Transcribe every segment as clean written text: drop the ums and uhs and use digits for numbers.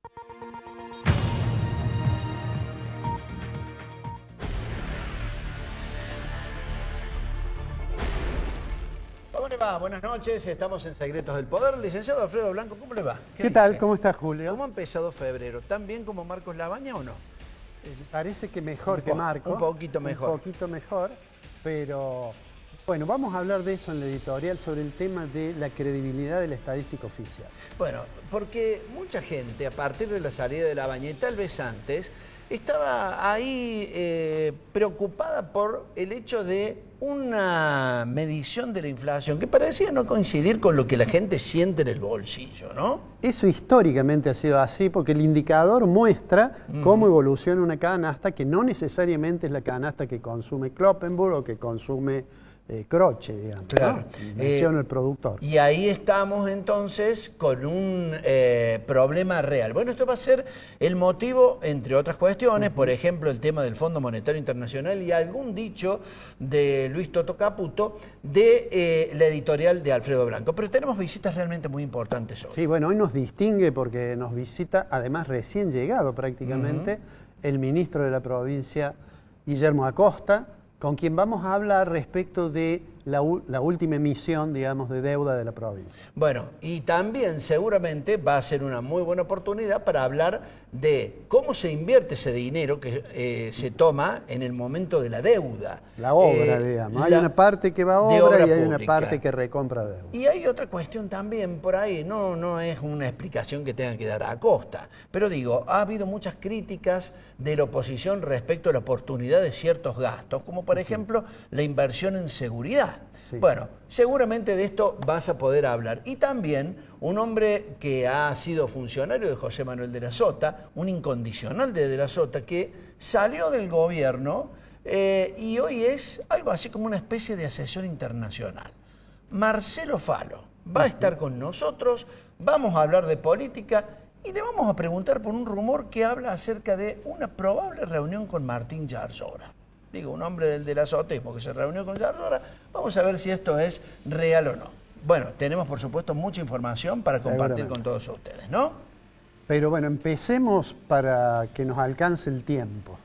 ¿Cómo le va? Buenas noches, estamos en Secretos del Poder. Licenciado Alfredo Blanco, ¿cómo le va? ¿Qué tal? ¿Cómo estás, Julio? ¿Cómo ha empezado febrero? ¿Tan bien como Marcos Labaña o no? Parece que mejor que Marco. Un poquito mejor. Un poquito mejor, pero bueno, vamos a hablar de eso en la editorial, sobre el tema de la credibilidad de la estadística oficial. Bueno, porque mucha gente, a partir de la salida de Labaña y tal vez antes, estaba ahí preocupada por el hecho de una medición de la inflación que parecía no coincidir con lo que la gente siente en el bolsillo, ¿no? Eso históricamente ha sido así porque el indicador muestra cómo evoluciona una canasta que no necesariamente es la canasta que consume Kloppenburg o que consume Croce, digamos. Claro. ¿No? Menciona el productor. Y ahí estamos entonces con un problema real. Bueno, esto va a ser el motivo, entre otras cuestiones, por ejemplo, el tema del Fondo Monetario Internacional y algún dicho de Luis Toto Caputo de la editorial de Alfredo Blanco. Pero tenemos visitas realmente muy importantes hoy. Sí, bueno, hoy nos distingue porque nos visita, además recién llegado prácticamente, el ministro de la provincia, Guillermo Acosta, con quien vamos a hablar respecto de la última emisión, digamos, de deuda de la provincia. Bueno, y también seguramente va a ser una muy buena oportunidad para hablar de cómo se invierte ese dinero que se toma en el momento de la deuda. La obra, digamos. Hay una parte que va a obra y hay una parte que recompra deuda. Y hay otra cuestión también por ahí, no es una explicación que tenga que dar a Acosta, pero digo, ha habido muchas críticas de la oposición respecto a la oportunidad de ciertos gastos, como por ejemplo la inversión en seguridad. Sí. Bueno, seguramente de esto vas a poder hablar. Y también un hombre que ha sido funcionario de José Manuel de la Sota, un incondicional de la Sota, que salió del gobierno y hoy es algo así como una especie de asesor internacional. Marcelo Falo va a estar con nosotros, vamos a hablar de política y le vamos a preguntar por un rumor que habla acerca de una probable reunión con Martín Yarlora. Digo, un hombre del delazotismo que se reunió con Yarlora, vamos a ver si esto es real o no. Bueno, tenemos por supuesto mucha información para compartir con todos ustedes, ¿no? Pero bueno, empecemos para que nos alcance el tiempo.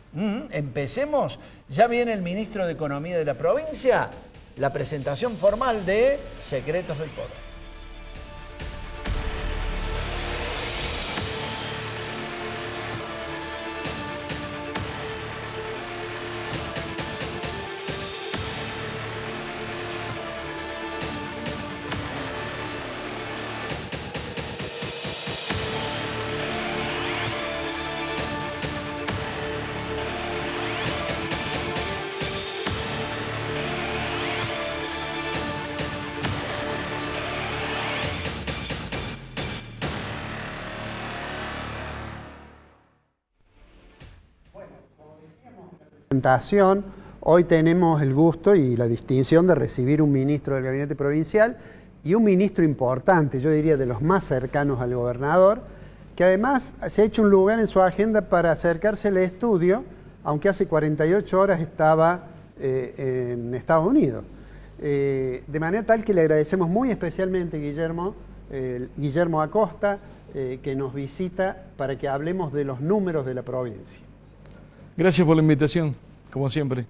Empecemos, ya viene el ministro de Economía de la provincia, la presentación formal de Secretos del Poder. Hoy tenemos el gusto y la distinción de recibir un ministro del gabinete provincial y un ministro importante, yo diría de los más cercanos al gobernador, que además se ha hecho un lugar en su agenda para acercarse al estudio, aunque hace 48 horas estaba en Estados Unidos. De manera tal que le agradecemos muy especialmente, Guillermo Acosta, que nos visita para que hablemos de los números de la provincia. Gracias por la invitación, como siempre.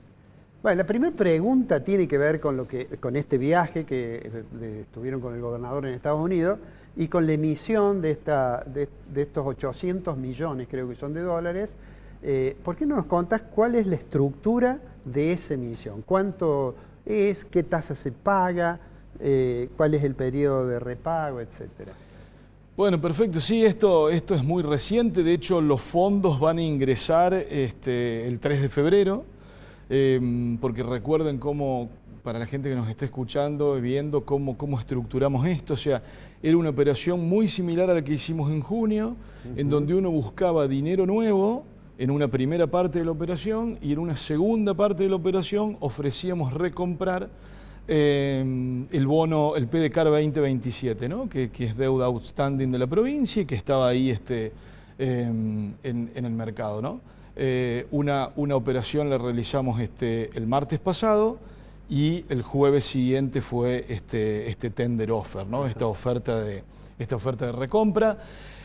Bueno, la primera pregunta tiene que ver con este viaje que estuvieron con el gobernador en Estados Unidos y con la emisión de estos 800 millones, creo que son de dólares. ¿Por qué no nos contás cuál es la estructura de esa emisión? ¿Cuánto es? ¿Qué tasa se paga? ¿Cuál es el periodo de repago, etcétera? Bueno, perfecto. Sí, esto es muy reciente. De hecho, los fondos van a ingresar el 3 de febrero, porque recuerden cómo, para la gente que nos está escuchando y viendo cómo estructuramos esto, o sea, era una operación muy similar a la que hicimos en junio, en donde uno buscaba dinero nuevo en una primera parte de la operación y en una segunda parte de la operación ofrecíamos recomprar el bono, el PDCAR 2027, ¿no? que es deuda outstanding de la provincia y que estaba ahí en el mercado, ¿no? Una operación la realizamos el martes pasado y el jueves siguiente fue este tender offer, ¿no? Esta oferta de recompra.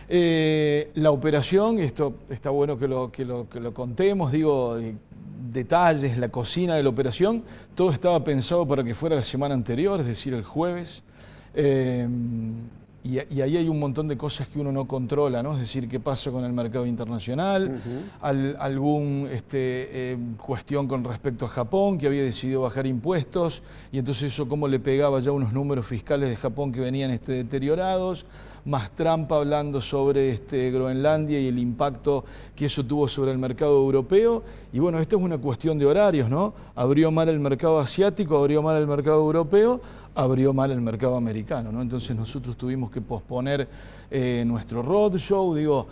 La operación, esto está bueno que lo contemos, digo, detalles, la cocina de la operación, todo estaba pensado para que fuera la semana anterior, es decir, el jueves. Y ahí hay un montón de cosas que uno no controla, ¿no? Es decir, qué pasa con el mercado internacional, algún cuestión con respecto a Japón, que había decidido bajar impuestos, y entonces eso cómo le pegaba ya unos números fiscales de Japón que venían deteriorados, más Trump hablando sobre Groenlandia y el impacto que eso tuvo sobre el mercado europeo. Y bueno, esto es una cuestión de horarios, ¿no? Abrió mal el mercado asiático, abrió mal el mercado europeo, abrió mal el mercado americano, ¿no? Entonces nosotros tuvimos que posponer nuestro roadshow, digo,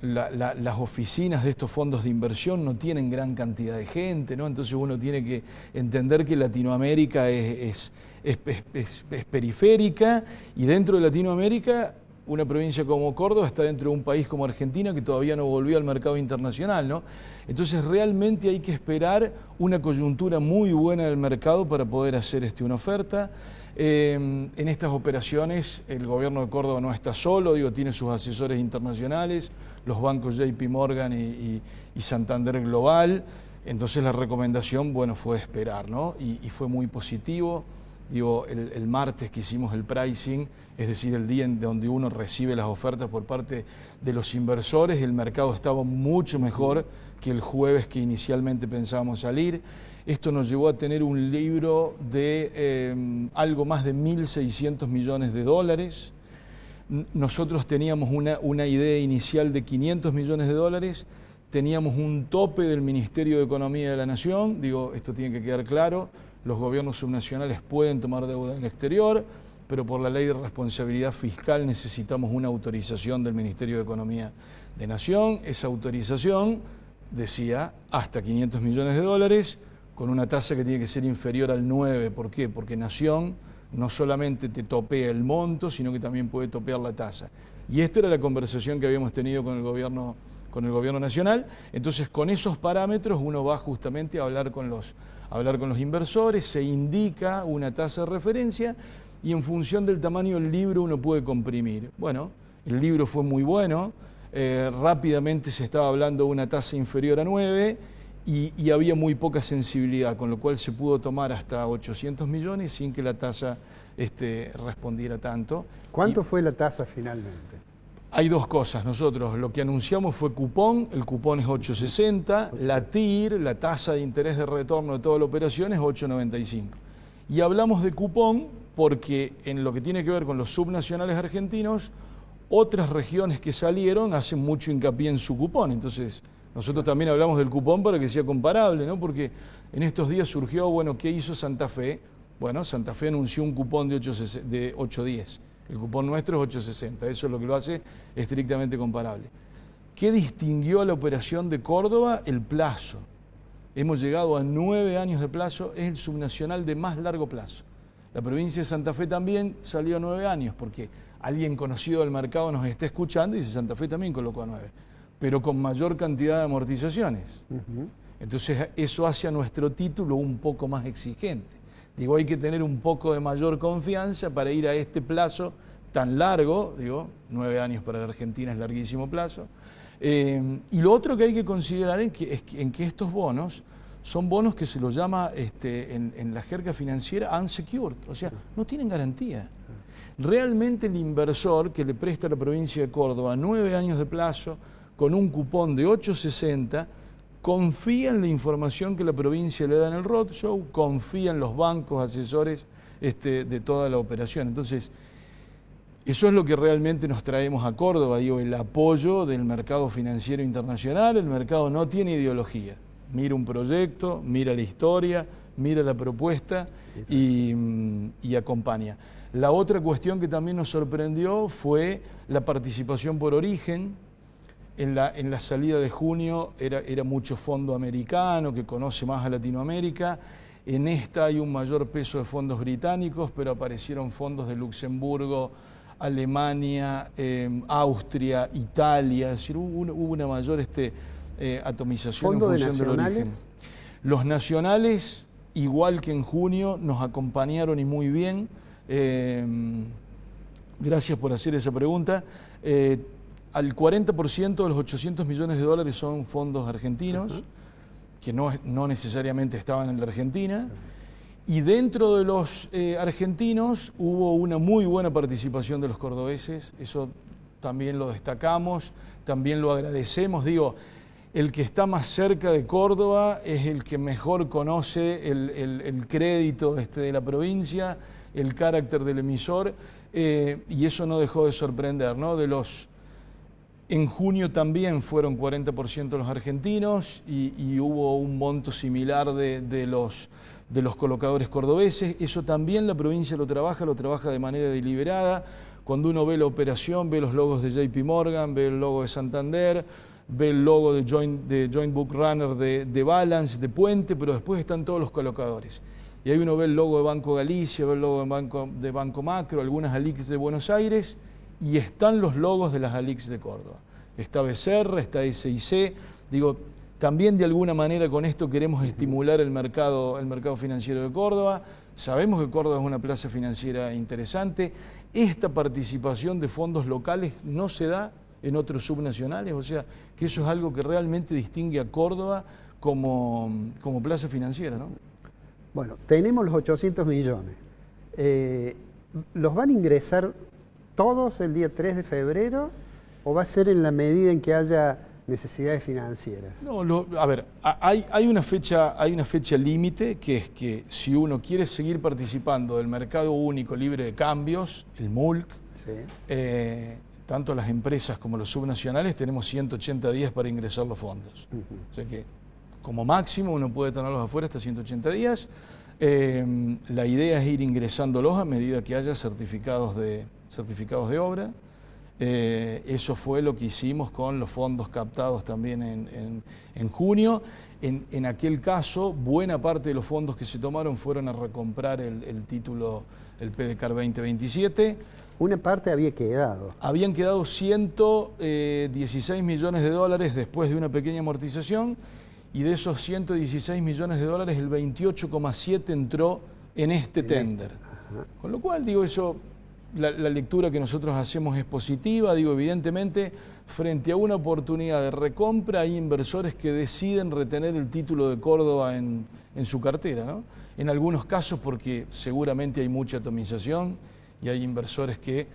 las oficinas de estos fondos de inversión no tienen gran cantidad de gente, ¿no? Entonces uno tiene que entender que Latinoamérica es periférica, y dentro de Latinoamérica una provincia como Córdoba está dentro de un país como Argentina que todavía no volvió al mercado internacional, ¿no? Entonces realmente hay que esperar una coyuntura muy buena del mercado para poder hacer una oferta. En estas operaciones el gobierno de Córdoba no está solo, digo, tiene sus asesores internacionales, los bancos JP Morgan y Santander Global. Entonces la recomendación, bueno, fue esperar, ¿no? Y fue muy positivo. Digo, el martes que hicimos el pricing, es decir, el día en donde uno recibe las ofertas por parte de los inversores, el mercado estaba mucho mejor que el jueves que inicialmente pensábamos salir. Esto nos llevó a tener un libro de algo más de 1.600 millones de dólares. Nosotros teníamos una idea inicial de 500 millones de dólares, teníamos un tope del Ministerio de Economía de la Nación, digo, esto tiene que quedar claro. Los gobiernos subnacionales pueden tomar deuda en el exterior, pero por la ley de responsabilidad fiscal necesitamos una autorización del Ministerio de Economía de Nación. Esa autorización decía hasta 500 millones de dólares, con una tasa que tiene que ser inferior al 9. ¿Por qué? Porque Nación no solamente te topea el monto, sino que también puede topear la tasa. Y esta era la conversación que habíamos tenido con el gobierno nacional. Entonces, con esos parámetros uno va justamente a hablar con los inversores, se indica una tasa de referencia y en función del tamaño del libro uno puede comprimir. Bueno, el libro fue muy bueno, rápidamente se estaba hablando de una tasa inferior a 9 y había muy poca sensibilidad, con lo cual se pudo tomar hasta 800 millones sin que la tasa respondiera tanto. ¿Cuánto fue la tasa finalmente? Hay dos cosas. Nosotros lo que anunciamos fue cupón, el cupón es 8.60, la TIR, la tasa de interés de retorno de toda la operación, es 8.95. Y hablamos de cupón porque en lo que tiene que ver con los subnacionales argentinos, otras regiones que salieron hacen mucho hincapié en su cupón. Entonces, nosotros también hablamos del cupón para que sea comparable, ¿no? Porque en estos días surgió, bueno, ¿qué hizo Santa Fe? Bueno, Santa Fe anunció un cupón de 8.10. El cupón nuestro es 8.60, eso es lo que lo hace estrictamente comparable. ¿Qué distinguió a la operación de Córdoba? El plazo. Hemos llegado a 9 años de plazo, es el subnacional de más largo plazo. La provincia de Santa Fe también salió a 9 años, porque alguien conocido del mercado nos está escuchando y dice Santa Fe también colocó a 9, pero con mayor cantidad de amortizaciones. Entonces eso hace a nuestro título un poco más exigente. Digo, hay que tener un poco de mayor confianza para ir a este plazo tan largo, digo, 9 años para la Argentina es larguísimo plazo. Y lo otro que hay que considerar es que estos bonos son bonos que se los llama en la jerga financiera unsecured, o sea, no tienen garantía. Realmente el inversor que le presta a la provincia de Córdoba 9 años de plazo con un cupón de 8.60, confía en la información que la provincia le da en el roadshow, confía en los bancos asesores de toda la operación. Entonces, eso es lo que realmente nos traemos a Córdoba, digo, el apoyo del mercado financiero internacional. El mercado no tiene ideología, mira un proyecto, mira la historia, mira la propuesta y acompaña. La otra cuestión que también nos sorprendió fue la participación por origen. En la salida de junio era mucho fondo americano que conoce más a Latinoamérica. En esta hay un mayor peso de fondos británicos, pero aparecieron fondos de Luxemburgo, Alemania, Austria, Italia. Es decir, hubo una mayor atomización en función del origen. Los nacionales, igual que en junio, nos acompañaron y muy bien. Gracias por hacer esa pregunta. Al 40% de los 800 millones de dólares son fondos argentinos, que no necesariamente estaban en la Argentina. Y dentro de los argentinos hubo una muy buena participación de los cordobeses, eso también lo destacamos, también lo agradecemos. Digo, el que está más cerca de Córdoba es el que mejor conoce el crédito de la provincia, el carácter del emisor, y eso no dejó de sorprender, ¿no? En junio también fueron 40% los argentinos y hubo un monto similar de los colocadores cordobeses. Eso también la provincia lo trabaja de manera deliberada. Cuando uno ve la operación, ve los logos de JP Morgan, ve el logo de Santander, ve el logo de Joint Book Runner de Balance, de Puente, pero después están todos los colocadores. Y ahí uno ve el logo de Banco Galicia, ve el logo de Banco Macro, algunas ALICs de Buenos Aires, y están los logos de las ALICs de Córdoba. Está BCR, está SIC. Digo, también de alguna manera con esto queremos estimular el mercado financiero de Córdoba. Sabemos que Córdoba es una plaza financiera interesante. Esta participación de fondos locales no se da en otros subnacionales, o sea, que eso es algo que realmente distingue a Córdoba como plaza financiera, ¿no? Bueno, tenemos los 800 millones. ¿Los van a ingresar todos el día 3 de febrero o va a ser en la medida en que haya necesidades financieras? No, a ver, hay una fecha límite, que es que si uno quiere seguir participando del mercado único libre de cambios, el MULC, sí, tanto las empresas como los subnacionales tenemos 180 días para ingresar los fondos. O sea que como máximo uno puede tenerlos afuera hasta 180 días. La idea es ir ingresándolos a medida que haya certificados de obra. Eso fue lo que hicimos con los fondos captados también en junio. En aquel caso, buena parte de los fondos que se tomaron fueron a recomprar el título, el PDCAR 2027. Una parte había quedado. Habían quedado 116 millones de dólares después de una pequeña amortización, y de esos 116 millones de dólares, el 28,7 entró en este tender. Con lo cual, digo, eso, la lectura que nosotros hacemos es positiva. Digo, evidentemente, frente a una oportunidad de recompra, hay inversores que deciden retener el título de Córdoba en su cartera, ¿no? En algunos casos porque seguramente hay mucha atomización y hay inversores que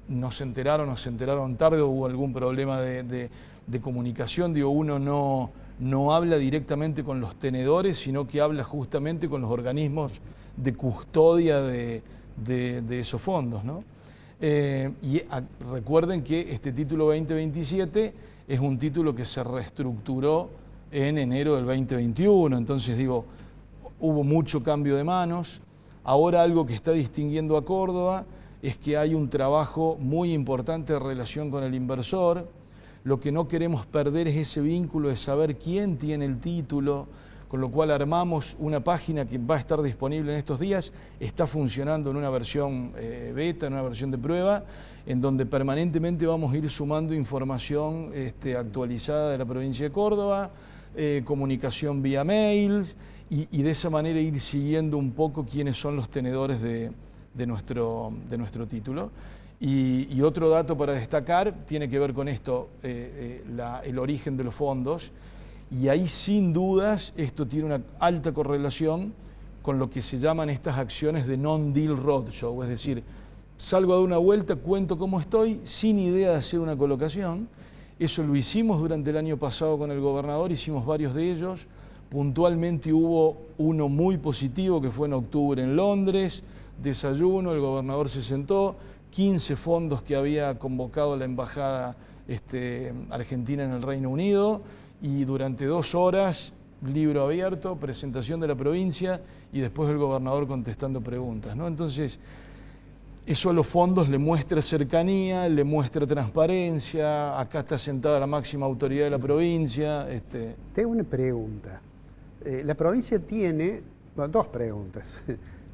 no se enteraron o se enteraron tarde o hubo algún problema de comunicación. Digo, uno no habla directamente con los tenedores, sino que habla justamente con los organismos de custodia de esos fondos, ¿no? Recuerden que este título 2027 es un título que se reestructuró en enero del 2021, entonces digo, hubo mucho cambio de manos. Ahora algo que está distinguiendo a Córdoba es que hay un trabajo muy importante de relación con el inversor. Lo que no queremos perder es ese vínculo de saber quién tiene el título, con lo cual armamos una página que va a estar disponible en estos días, está funcionando en una versión beta, en una versión de prueba, en donde permanentemente vamos a ir sumando información actualizada de la provincia de Córdoba, comunicación vía mails, y de esa manera ir siguiendo un poco quiénes son los tenedores de nuestro título. Y otro dato para destacar tiene que ver con esto, el origen de los fondos, y ahí sin dudas esto tiene una alta correlación con lo que se llaman estas acciones de non-deal roadshow, es decir, salgo a dar una vuelta, cuento cómo estoy, sin idea de hacer una colocación. Eso lo hicimos durante el año pasado con el gobernador, hicimos varios de ellos. Puntualmente hubo uno muy positivo que fue en octubre en Londres, desayuno, el gobernador se sentó, 15 fondos que había convocado la embajada argentina en el Reino Unido, y durante 2 horas, libro abierto, presentación de la provincia y después el gobernador contestando preguntas, ¿no? Entonces, eso a los fondos le muestra cercanía, le muestra transparencia. Acá está sentada la máxima autoridad de la provincia. Tengo una pregunta. La provincia tiene, bueno, 2 preguntas.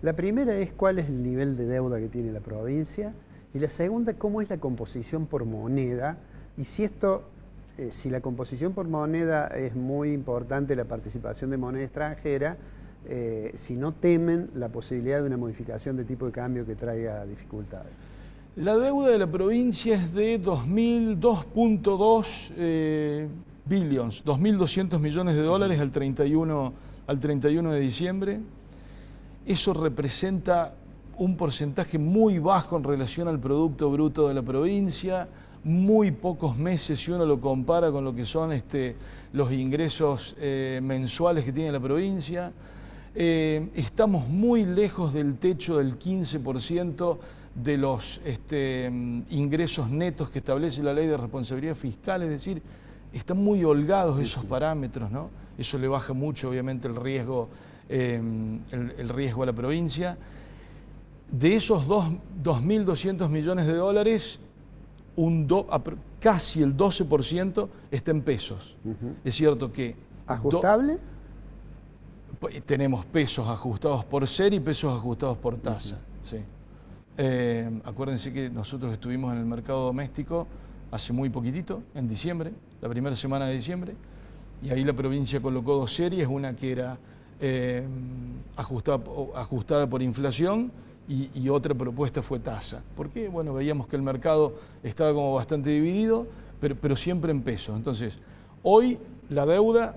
La primera es cuál es el nivel de deuda que tiene la provincia, y la segunda, cómo es la composición por moneda, y si la composición por moneda es muy importante, la participación de moneda extranjera, si no temen la posibilidad de una modificación de tipo de cambio que traiga dificultades. La deuda de la provincia es de 2.2 billions, 2.200 millones de dólares al 31 de diciembre. Eso representa un porcentaje muy bajo en relación al Producto Bruto de la provincia, muy pocos meses si uno lo compara con lo que son los ingresos mensuales que tiene la provincia. Estamos muy lejos del techo del 15% de los ingresos netos que establece la Ley de Responsabilidad Fiscal, es decir, están muy holgados esos parámetros, ¿no? Eso le baja mucho, obviamente, el riesgo a la provincia. De esos 2.200 millones de dólares, casi el 12% está en pesos. Es cierto que... ¿Ajustable? Tenemos pesos ajustados por SER y pesos ajustados por tasa. Sí. Acuérdense que nosotros estuvimos en el mercado doméstico hace muy poquitito, en diciembre, la primera semana de diciembre, y ahí la provincia colocó 2 series, una que era ajustada por inflación y otra propuesta fue tasa. ¿Por qué? Bueno, veíamos que el mercado estaba como bastante dividido, pero siempre en pesos. Entonces, hoy la deuda,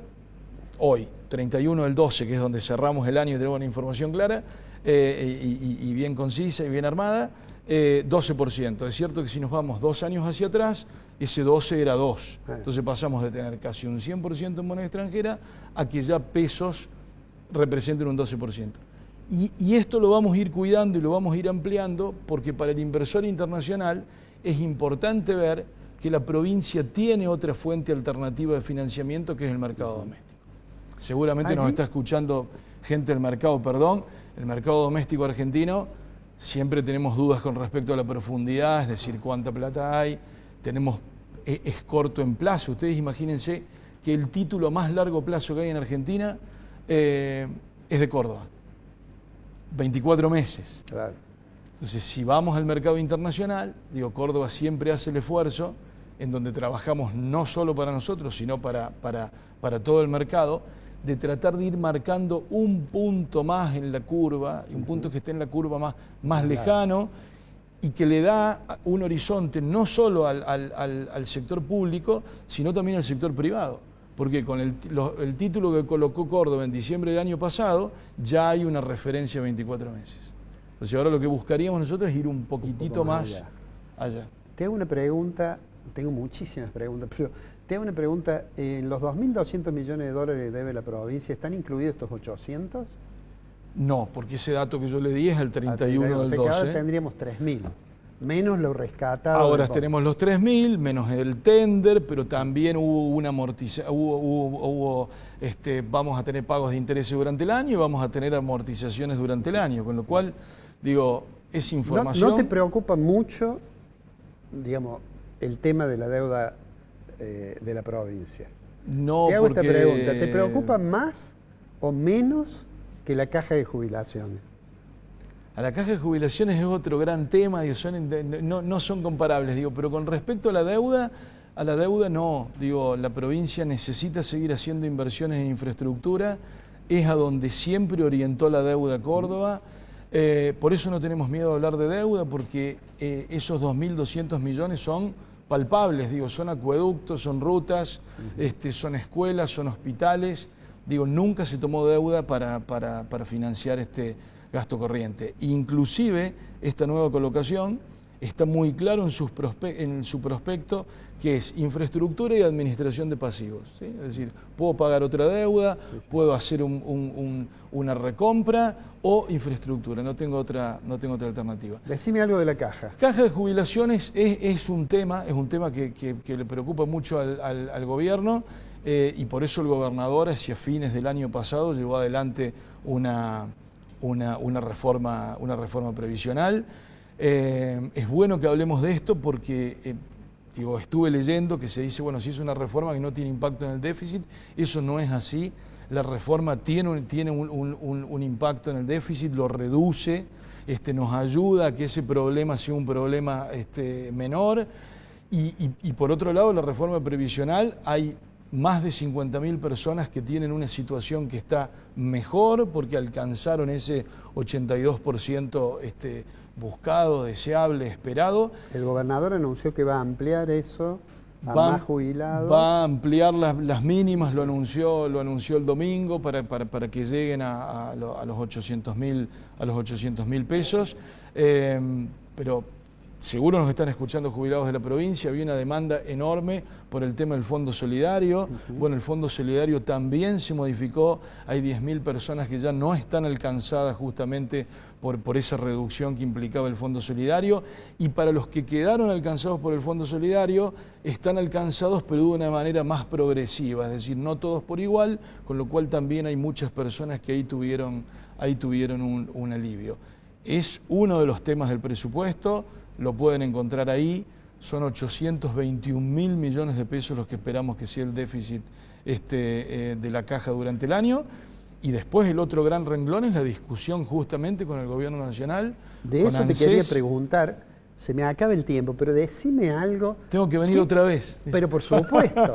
31 del 12, que es donde cerramos el año y tenemos una información clara, y bien concisa y bien armada, 12%. Es cierto que si nos vamos 2 años hacia atrás, ese 12 era 2. Entonces pasamos de tener casi un 100% en moneda extranjera a que ya pesos representen un 12%. Y esto lo vamos a ir cuidando y lo vamos a ir ampliando porque para el inversor internacional es importante ver que la provincia tiene otra fuente alternativa de financiamiento que es el mercado doméstico. Seguramente nos está escuchando gente del mercado, el mercado doméstico argentino, siempre tenemos dudas con respecto a la profundidad, es decir, cuánta plata hay, es corto en plazo. Ustedes imagínense que el título a más largo plazo que hay en Argentina es de Córdoba, 24 meses. Claro. Entonces, si vamos al mercado internacional, Córdoba siempre hace el esfuerzo, en donde trabajamos no solo para nosotros, sino para todo el mercado, de tratar de ir marcando un punto más en la curva, un punto que esté en la curva más lejano y que le da un horizonte no solo al sector público, sino también al sector privado. Porque con el título que colocó Córdoba en diciembre del año pasado, ya hay una referencia a 24 meses. Entonces ahora lo que buscaríamos nosotros es ir un poquitito más allá. Te hago una pregunta, tengo muchísimas preguntas, pero... Te hago una pregunta, ¿en los 2.200 millones de dólares que debe la provincia están incluidos estos 800? No, porque ese dato que yo le di es el 31 del 12. Ahora tendríamos 3.000, menos lo rescatado. Ahora tenemos los 3.000, menos el tender, pero también hubo una amortización, vamos a tener pagos de intereses durante el año y vamos a tener amortizaciones durante el año, con lo cual, es información... ¿No te preocupa mucho, el tema de la deuda de la provincia? No, te hago esta pregunta, ¿te preocupa más o menos que la caja de jubilaciones? A la caja de jubilaciones es otro gran tema, no son comparables, pero con respecto a la deuda no, la provincia necesita seguir haciendo inversiones en infraestructura, es a donde siempre orientó la deuda Córdoba, por eso no tenemos miedo a hablar de deuda, porque esos 2.200 millones son palpables, son acueductos, son rutas, son escuelas, son hospitales, nunca se tomó deuda para financiar este gasto corriente. Inclusive, esta nueva colocación está muy claro en su prospecto, que es infraestructura y administración de pasivos, ¿sí? Es decir, puedo pagar otra deuda, puedo hacer una recompra o infraestructura, no tengo otra alternativa. Decime algo de la caja. Caja de jubilaciones es un tema que le preocupa mucho al gobierno y por eso el gobernador hacia fines del año pasado llevó adelante una reforma previsional. Es bueno que hablemos de esto porque estuve leyendo que se dice, si es una reforma que no tiene impacto en el déficit, eso no es así. La reforma tiene un impacto en el déficit, lo reduce, nos ayuda a que ese problema sea un problema menor. Y por otro lado, la reforma previsional, hay más de 50.000 personas que tienen una situación que está mejor porque alcanzaron ese 82% buscado, deseable, esperado. El gobernador anunció que va a ampliar eso a más jubilados. Va a ampliar las mínimas, lo anunció el domingo para que lleguen a los 800.000 pesos. Pero seguro nos están escuchando jubilados de la provincia, había una demanda enorme por el tema del Fondo Solidario. Bueno, el Fondo Solidario también se modificó, hay 10.000 personas que ya no están alcanzadas justamente por esa reducción que implicaba el Fondo Solidario, y para los que quedaron alcanzados por el Fondo Solidario, están alcanzados pero de una manera más progresiva, es decir, no todos por igual, con lo cual también hay muchas personas que ahí tuvieron un alivio. Es uno de los temas del presupuesto, lo pueden encontrar ahí, son 821.000 millones de pesos los que esperamos que sea el déficit de la caja durante el año. Y después el otro gran renglón es la discusión justamente con el Gobierno Nacional. De eso te quería preguntar, se me acaba el tiempo, pero decime algo. Tengo que venir otra vez. Pero por supuesto,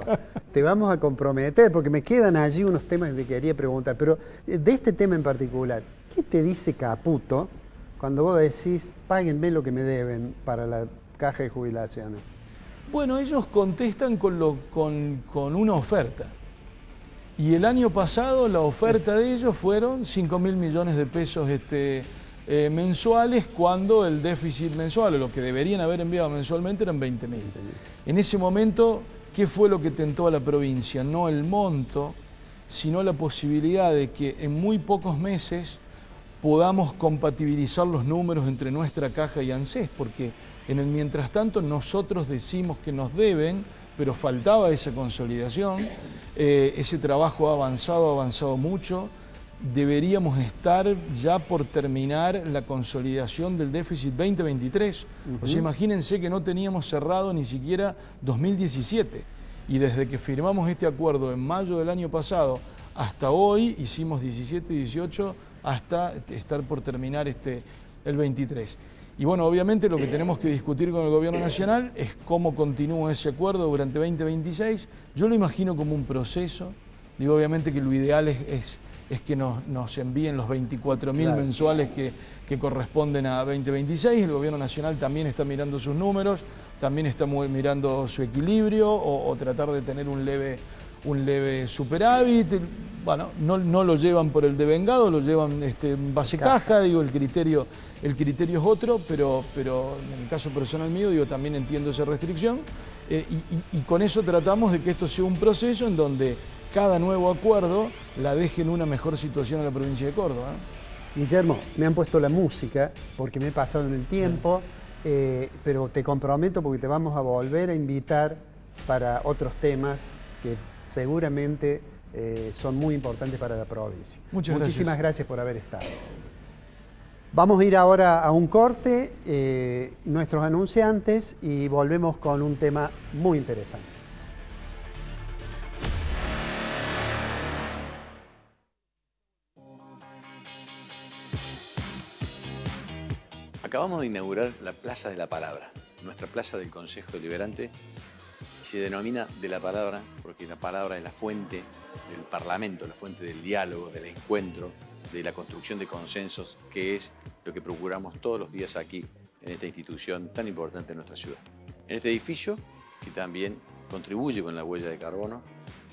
te vamos a comprometer, porque me quedan allí unos temas que te quería preguntar. Pero de este tema en particular, ¿qué te dice Caputo cuando vos decís, páguenme lo que me deben para la caja de jubilaciones? Bueno, ellos contestan con una oferta. Y el año pasado la oferta de ellos fueron 5.000 millones de pesos mensuales, cuando el déficit mensual, o lo que deberían haber enviado mensualmente, eran 20.000. En ese momento, ¿qué fue lo que tentó a la provincia? No el monto, sino la posibilidad de que en muy pocos meses podamos compatibilizar los números entre nuestra caja y ANSES, porque en el mientras tanto nosotros decimos que nos deben, pero faltaba esa consolidación. Ese trabajo ha avanzado mucho. Deberíamos estar ya por terminar la consolidación del déficit 2023. O sea, imagínense que no teníamos cerrado ni siquiera 2017. Y desde que firmamos este acuerdo en mayo del año pasado hasta hoy, hicimos 17, 18, hasta estar por terminar el 23. Y bueno, obviamente lo que tenemos que discutir con el Gobierno Nacional es cómo continúa ese acuerdo durante 2026. Yo lo imagino como un proceso. Digo, obviamente que lo ideal es que nos envíen los 24.000 mensuales que corresponden a 2026. El Gobierno Nacional también está mirando sus números, también está mirando su equilibrio o tratar de tener un leve superávit. Bueno, no lo llevan por el devengado, lo llevan en base caja. Digo, el criterio es otro, pero en el caso personal mío, digo, también entiendo esa restricción, y con eso tratamos de que esto sea un proceso en donde cada nuevo acuerdo la deje en una mejor situación a la provincia de Córdoba. Guillermo, me han puesto la música porque me he pasado en el tiempo, pero te comprometo porque te vamos a volver a invitar para otros temas que seguramente son muy importantes para la provincia. Muchísimas gracias por haber estado. Vamos a ir ahora a un corte, nuestros anunciantes, y volvemos con un tema muy interesante. Acabamos de inaugurar la Plaza de la Palabra, nuestra plaza del Consejo Deliberante. Se denomina de la palabra porque la palabra es la fuente del Parlamento, la fuente del diálogo, del encuentro, de la construcción de consensos, que es lo que procuramos todos los días aquí en esta institución tan importante en nuestra ciudad. En este edificio, que también contribuye con la huella de carbono,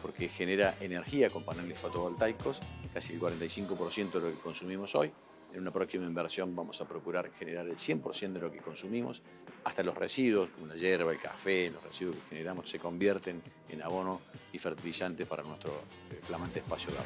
porque genera energía con paneles fotovoltaicos, casi el 45% de lo que consumimos hoy. En una próxima inversión vamos a procurar generar el 100% de lo que consumimos, hasta los residuos, como la hierba, el café, los residuos que generamos se convierten en abono y fertilizantes para nuestro flamante espacio verde.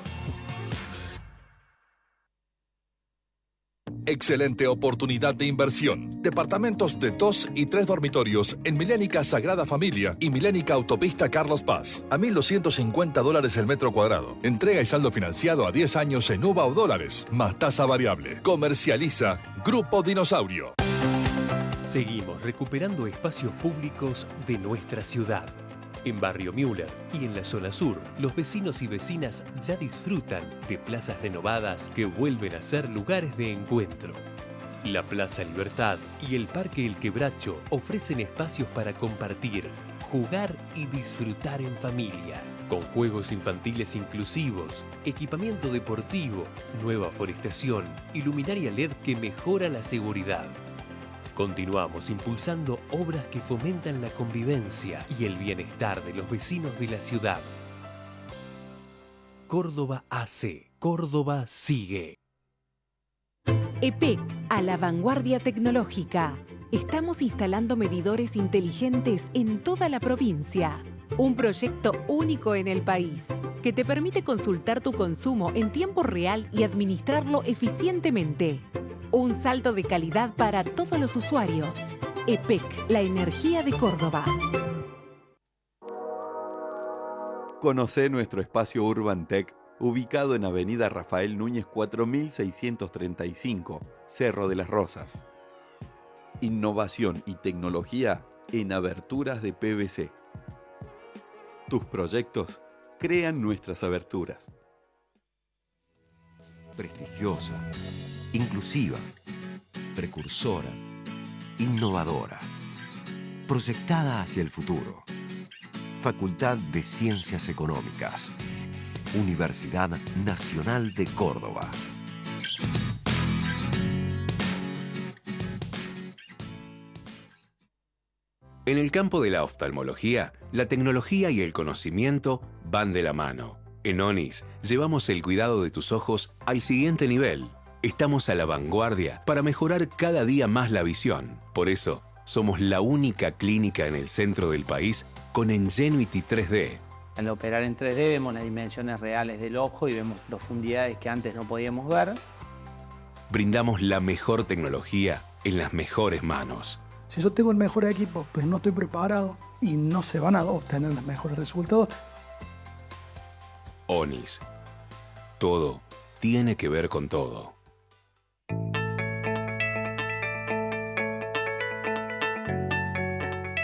Excelente oportunidad de inversión. Departamentos de 2 y 3 dormitorios en Milénica Sagrada Familia y Milénica Autopista Carlos Paz. A $1.250 el metro cuadrado. Entrega y saldo financiado a 10 años en UVA o dólares, más tasa variable. Comercializa Grupo Dinosaurio. Seguimos recuperando espacios públicos de nuestra ciudad. En Barrio Müller y en la zona sur, los vecinos y vecinas ya disfrutan de plazas renovadas que vuelven a ser lugares de encuentro. La Plaza Libertad y el Parque El Quebracho ofrecen espacios para compartir, jugar y disfrutar en familia, con juegos infantiles inclusivos, equipamiento deportivo, nueva forestación y luminaria LED que mejora la seguridad. Continuamos impulsando obras que fomentan la convivencia y el bienestar de los vecinos de la ciudad. Córdoba AC. Córdoba sigue. EPEC, a la vanguardia tecnológica. Estamos instalando medidores inteligentes en toda la provincia. Un proyecto único en el país, que te permite consultar tu consumo en tiempo real y administrarlo eficientemente. Un salto de calidad para todos los usuarios. EPEC, la energía de Córdoba. Conocé nuestro espacio Urban Tech, ubicado en Avenida Rafael Núñez 4635, Cerro de las Rosas. Innovación y tecnología en aberturas de PVC. Tus proyectos crean nuestras aberturas. Prestigiosa, inclusiva, precursora, innovadora, proyectada hacia el futuro. Facultad de Ciencias Económicas. Universidad Nacional de Córdoba. En el campo de la oftalmología, la tecnología y el conocimiento van de la mano. En ONIS llevamos el cuidado de tus ojos al siguiente nivel. Estamos a la vanguardia para mejorar cada día más la visión. Por eso, somos la única clínica en el centro del país con Ingenuity 3D. Al operar en 3D vemos las dimensiones reales del ojo y vemos profundidades que antes no podíamos ver. Brindamos la mejor tecnología en las mejores manos. Si yo tengo el mejor equipo, pero no estoy preparado y no se van a obtener los mejores resultados. ONIS. Todo tiene que ver con todo.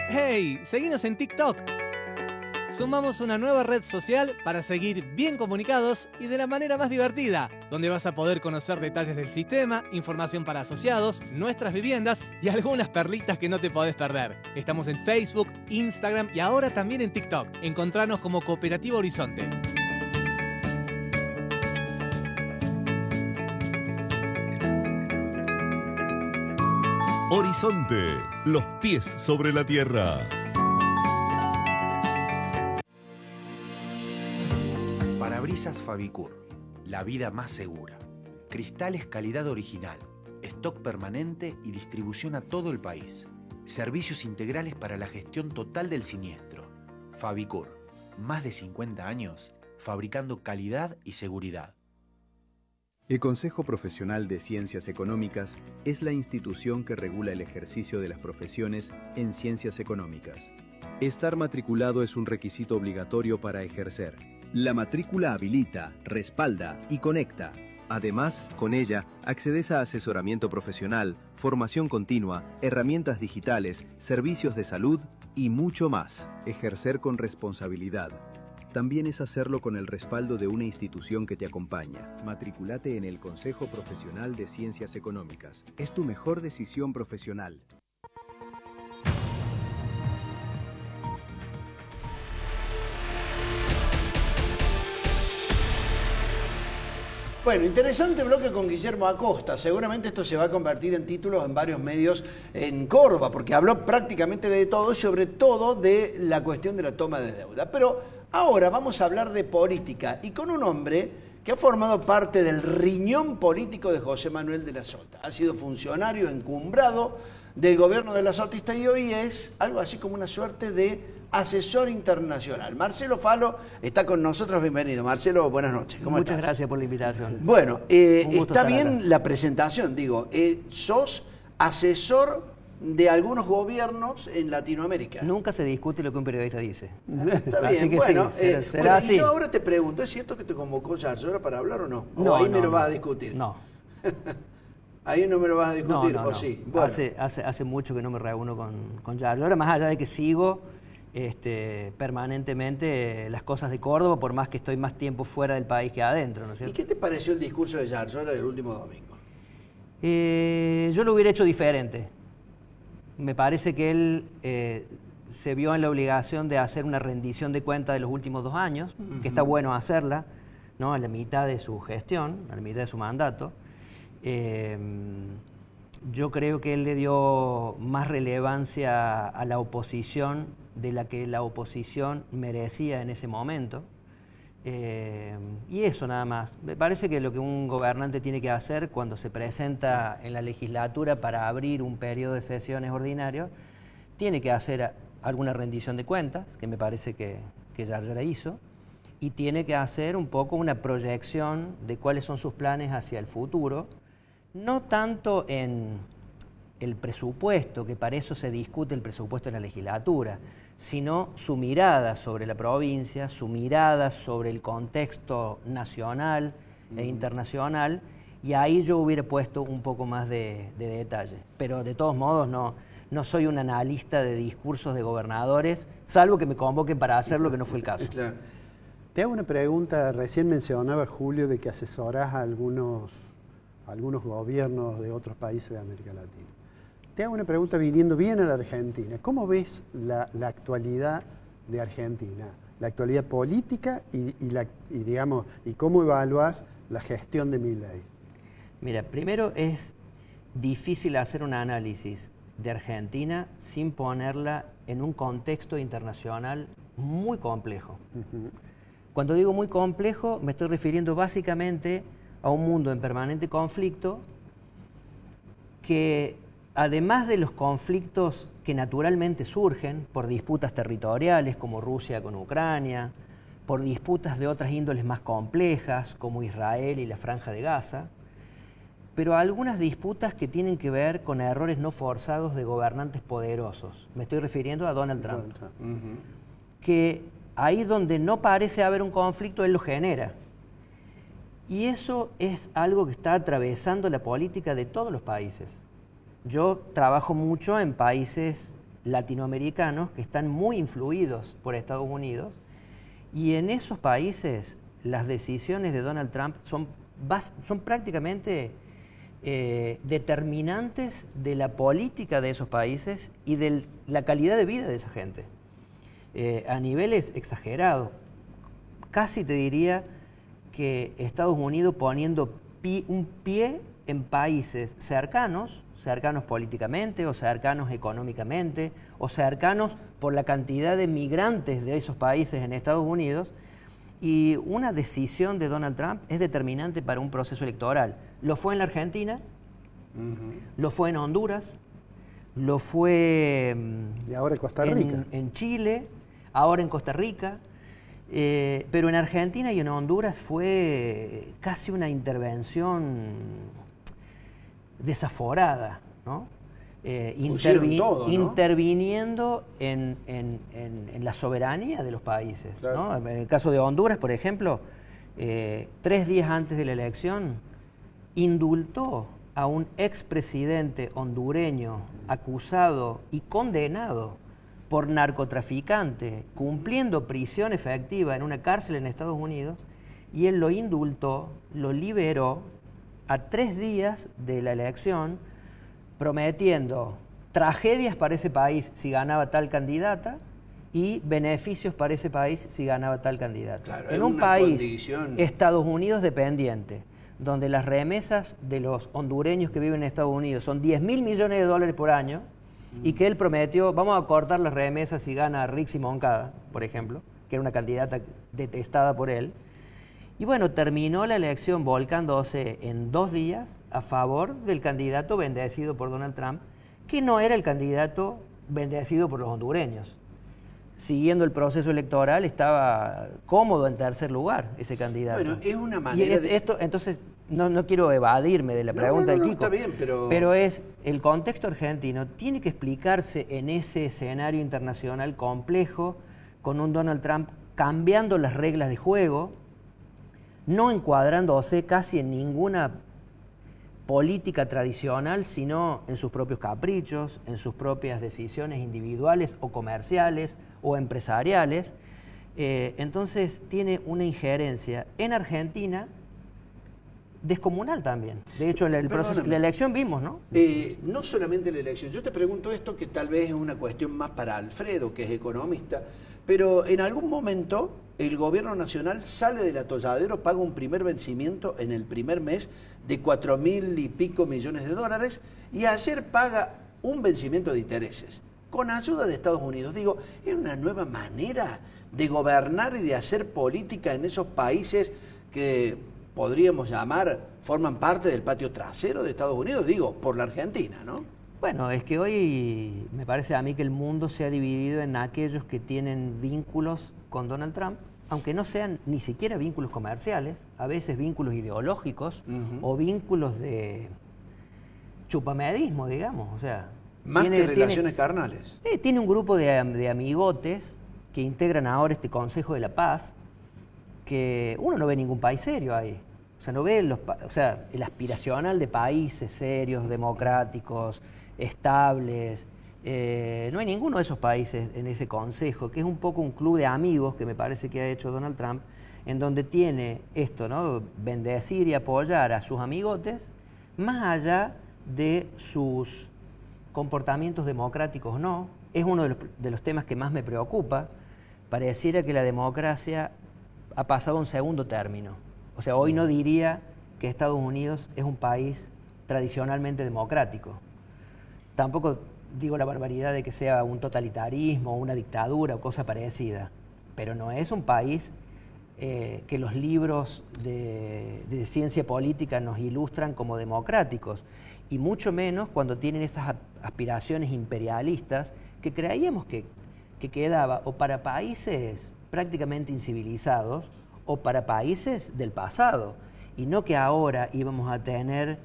¡Hey! Seguinos en TikTok. Sumamos una nueva red social para seguir bien comunicados y de la manera más divertida, donde vas a poder conocer detalles del sistema, información para asociados, nuestras viviendas y algunas perlitas que no te podés perder. Estamos en Facebook, Instagram y ahora también en TikTok. Encontranos como Cooperativa Horizonte. Horizonte, los pies sobre la tierra. Parabrisas Fabicur, la vida más segura. Cristales calidad original, stock permanente y distribución a todo el país. Servicios integrales para la gestión total del siniestro. Fabicur, más de 50 años fabricando calidad y seguridad. El Consejo Profesional de Ciencias Económicas es la institución que regula el ejercicio de las profesiones en ciencias económicas. Estar matriculado es un requisito obligatorio para ejercer. La matrícula habilita, respalda y conecta. Además, con ella, accedes a asesoramiento profesional, formación continua, herramientas digitales, servicios de salud y mucho más. Ejercer con responsabilidad. También es hacerlo con el respaldo de una institución que te acompaña. Matriculate en el Consejo Profesional de Ciencias Económicas. Es tu mejor decisión profesional. Bueno, interesante bloque con Guillermo Acosta. Seguramente esto se va a convertir en títulos en varios medios en Córdoba, porque habló prácticamente de todo, sobre todo de la cuestión de la toma de deuda. Pero ahora vamos a hablar de política y con un hombre que ha formado parte del riñón político de José Manuel de la Sota. Ha sido funcionario encumbrado del gobierno de la Sotista y hoy es algo así como una suerte de asesor internacional. Marcelo Falo está con nosotros, bienvenido. Marcelo, buenas noches. ¿Cómo Muchas estás? gracias por la invitación. Bueno, está bien acá. la presentación, digo, sos asesor de algunos gobiernos en Latinoamérica. Nunca se discute lo que un periodista dice. Está Así bien, que bueno, sí, será bueno, así. y yo ahora te pregunto, ¿es cierto que te convocó Yarlora para hablar o no? ¿O No, ahí me no, lo vas a no. discutir? No. Ahí no me lo vas a discutir, ¿o sí? Bueno. Hace mucho que no me reúno con Yarlora, más allá de que sigo permanentemente las cosas de Córdoba, por más que estoy más tiempo fuera del país que adentro, ¿no es ¿Y cierto? qué te pareció el discurso de Yarlora del último domingo? Yo lo hubiera hecho diferente. Me parece que él se vio en la obligación de hacer una rendición de cuentas de los últimos 2 años, que está bueno hacerla, ¿no? A la mitad de su gestión, a la mitad de su mandato. Yo creo que él le dio más relevancia a la oposición de la que la oposición merecía en ese momento. Y eso nada más. Me parece que lo que un gobernante tiene que hacer cuando se presenta en la legislatura para abrir un periodo de sesiones ordinarios, tiene que hacer alguna rendición de cuentas, que me parece que ya la hizo, y tiene que hacer un poco una proyección de cuáles son sus planes hacia el futuro, no tanto en el presupuesto, que para eso se discute el presupuesto en la legislatura, sino su mirada sobre la provincia, su mirada sobre el contexto nacional e internacional, y ahí yo hubiera puesto un poco más de detalle. Pero de todos modos no soy un analista de discursos de gobernadores, salvo que me convoquen para hacerlo, que no fue el caso. Claro. Te hago una pregunta, recién mencionaba Julio de que asesorás a algunos gobiernos de otros países de América Latina. Te hago una pregunta viniendo bien a la Argentina. ¿Cómo ves la actualidad de Argentina? La actualidad política y cómo evalúas la gestión de Milei. Mira, primero es difícil hacer un análisis de Argentina sin ponerla en un contexto internacional muy complejo. Cuando digo muy complejo, me estoy refiriendo básicamente a un mundo en permanente conflicto que, además de los conflictos que naturalmente surgen por disputas territoriales como Rusia con Ucrania, por disputas de otras índoles más complejas como Israel y la Franja de Gaza, pero algunas disputas que tienen que ver con errores no forzados de gobernantes poderosos. Me estoy refiriendo a Donald Trump. Que ahí donde no parece haber un conflicto, él lo genera. Y eso es algo que está atravesando la política de todos los países. Yo trabajo mucho en países latinoamericanos que están muy influidos por Estados Unidos, y en esos países las decisiones de Donald Trump son prácticamente determinantes de la política de esos países y de la calidad de vida de esa gente. A niveles exagerados. Casi te diría que Estados Unidos poniendo un pie en países cercanos políticamente, o cercanos económicamente, o cercanos por la cantidad de migrantes de esos países en Estados Unidos, y una decisión de Donald Trump es determinante para un proceso electoral. Lo fue en la Argentina, lo fue en Honduras, lo fue y ahora en Costa Rica. En Chile, ahora en Costa Rica, pero en Argentina y en Honduras fue casi una intervención desaforada, ¿no? Interviniendo en la soberanía de los países, claro. ¿No? En el caso de Honduras, por ejemplo, 3 días antes de la elección, indultó a un expresidente hondureño acusado y condenado por narcotraficante, cumpliendo prisión efectiva en una cárcel en Estados Unidos, y él lo indultó, lo liberó a 3 días de la elección, prometiendo tragedias para ese país si ganaba tal candidata y beneficios para ese país si ganaba tal candidata. Claro, en un país, Estados Unidos dependiente, donde las remesas de los hondureños que viven en Estados Unidos son $10.000 millones de dólares por año, y que él prometió, vamos a cortar las remesas si gana Rixi Moncada, por ejemplo, que era una candidata detestada por él. Y bueno, terminó la elección volcándose en 2 días a favor del candidato bendecido por Donald Trump, que no era el candidato bendecido por los hondureños. Siguiendo el proceso electoral, estaba cómodo en tercer lugar ese candidato. Bueno, es una manera entonces, no quiero evadirme de la pregunta de Kiko, está bien, pero es el contexto argentino tiene que explicarse en ese escenario internacional complejo, con un Donald Trump cambiando las reglas de juego, no encuadrándose casi en ninguna política tradicional, sino en sus propios caprichos, en sus propias decisiones individuales o comerciales o empresariales. Entonces tiene una injerencia en Argentina descomunal también. De hecho, en la elección vimos, ¿no? No solamente la elección. Yo te pregunto esto, que tal vez es una cuestión más para Alfredo, que es economista, pero en algún momento el gobierno nacional sale del atolladero, paga un primer vencimiento en el primer mes de 4.000 y pico millones de dólares y ayer paga un vencimiento de intereses con ayuda de Estados Unidos. Digo, es una nueva manera de gobernar y de hacer política en esos países que podríamos llamar, forman parte del patio trasero de Estados Unidos, digo, por la Argentina, ¿no? Bueno, es que hoy me parece a mí que el mundo se ha dividido en aquellos que tienen vínculos con Donald Trump, aunque no sean ni siquiera vínculos comerciales, a veces vínculos ideológicos o vínculos de chupamedismo, digamos, o sea... Más que relaciones carnales. Tiene un grupo de amigotes que integran ahora este Consejo de la Paz, que uno no ve ningún país serio ahí. O sea, no ve el aspiracional de países serios, democráticos, estables. No hay ninguno de esos países en ese consejo, que es un poco un club de amigos que me parece que ha hecho Donald Trump, en donde tiene esto, ¿no? Bendecir y apoyar a sus amigotes, más allá de sus comportamientos democráticos, no. Es uno de los temas que más me preocupa. Pareciera que la democracia ha pasado a un segundo término. O sea, hoy no diría que Estados Unidos es un país tradicionalmente democrático. Tampoco digo la barbaridad de que sea un totalitarismo, una dictadura o cosa parecida, pero no es un país que los libros de ciencia política nos ilustran como democráticos, y mucho menos cuando tienen esas aspiraciones imperialistas que creíamos que quedaba o para países prácticamente incivilizados o para países del pasado, y no que ahora íbamos a tener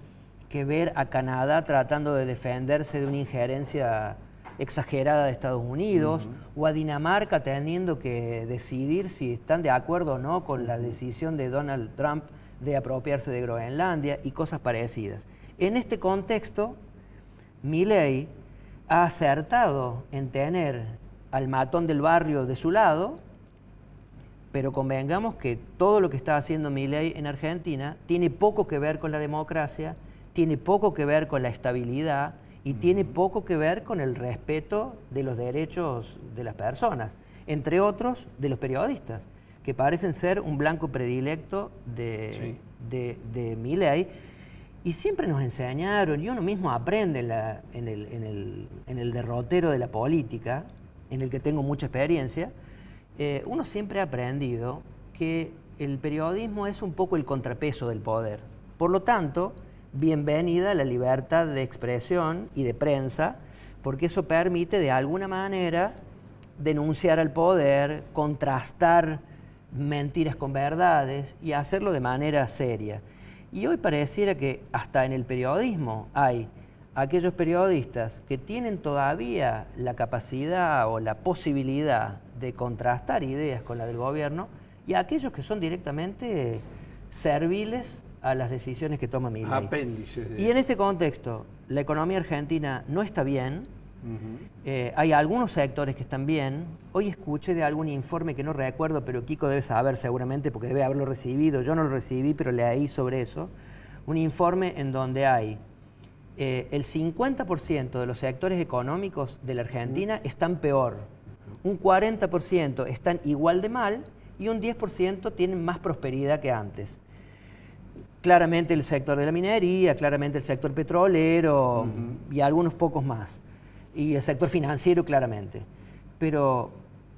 que ver a Canadá tratando de defenderse de una injerencia exagerada de Estados Unidos, o a Dinamarca teniendo que decidir si están de acuerdo o no con la decisión de Donald Trump de apropiarse de Groenlandia y cosas parecidas. En este contexto, Milei ha acertado en tener al matón del barrio de su lado, pero convengamos que todo lo que está haciendo Milei en Argentina tiene poco que ver con la democracia, tiene poco que ver con la estabilidad y tiene poco que ver con el respeto de los derechos de las personas, entre otros de los periodistas, que parecen ser un blanco predilecto de Milei. Y siempre nos enseñaron, y uno mismo aprende en el derrotero de la política, en el que tengo mucha experiencia, uno siempre ha aprendido que el periodismo es un poco el contrapeso del poder. Por lo tanto, bienvenida la libertad de expresión y de prensa, porque eso permite de alguna manera denunciar al poder, contrastar mentiras con verdades y hacerlo de manera seria. Y hoy pareciera que hasta en el periodismo hay aquellos periodistas que tienen todavía la capacidad o la posibilidad de contrastar ideas con la del gobierno, y aquellos que son directamente serviles a las decisiones que toma Milei. Apéndices. Y en este contexto, la economía argentina no está bien. Hay algunos sectores que están bien. Hoy escuché de algún informe que no recuerdo, pero Kiko debe saber seguramente porque debe haberlo recibido. Yo no lo recibí, pero leí sobre eso. Un informe en donde hay el 50% de los sectores económicos de la Argentina están peor, un 40% están igual de mal y un 10% tienen más prosperidad que antes. Claramente el sector de la minería, claramente el sector petrolero y algunos pocos más. Y el sector financiero, claramente. Pero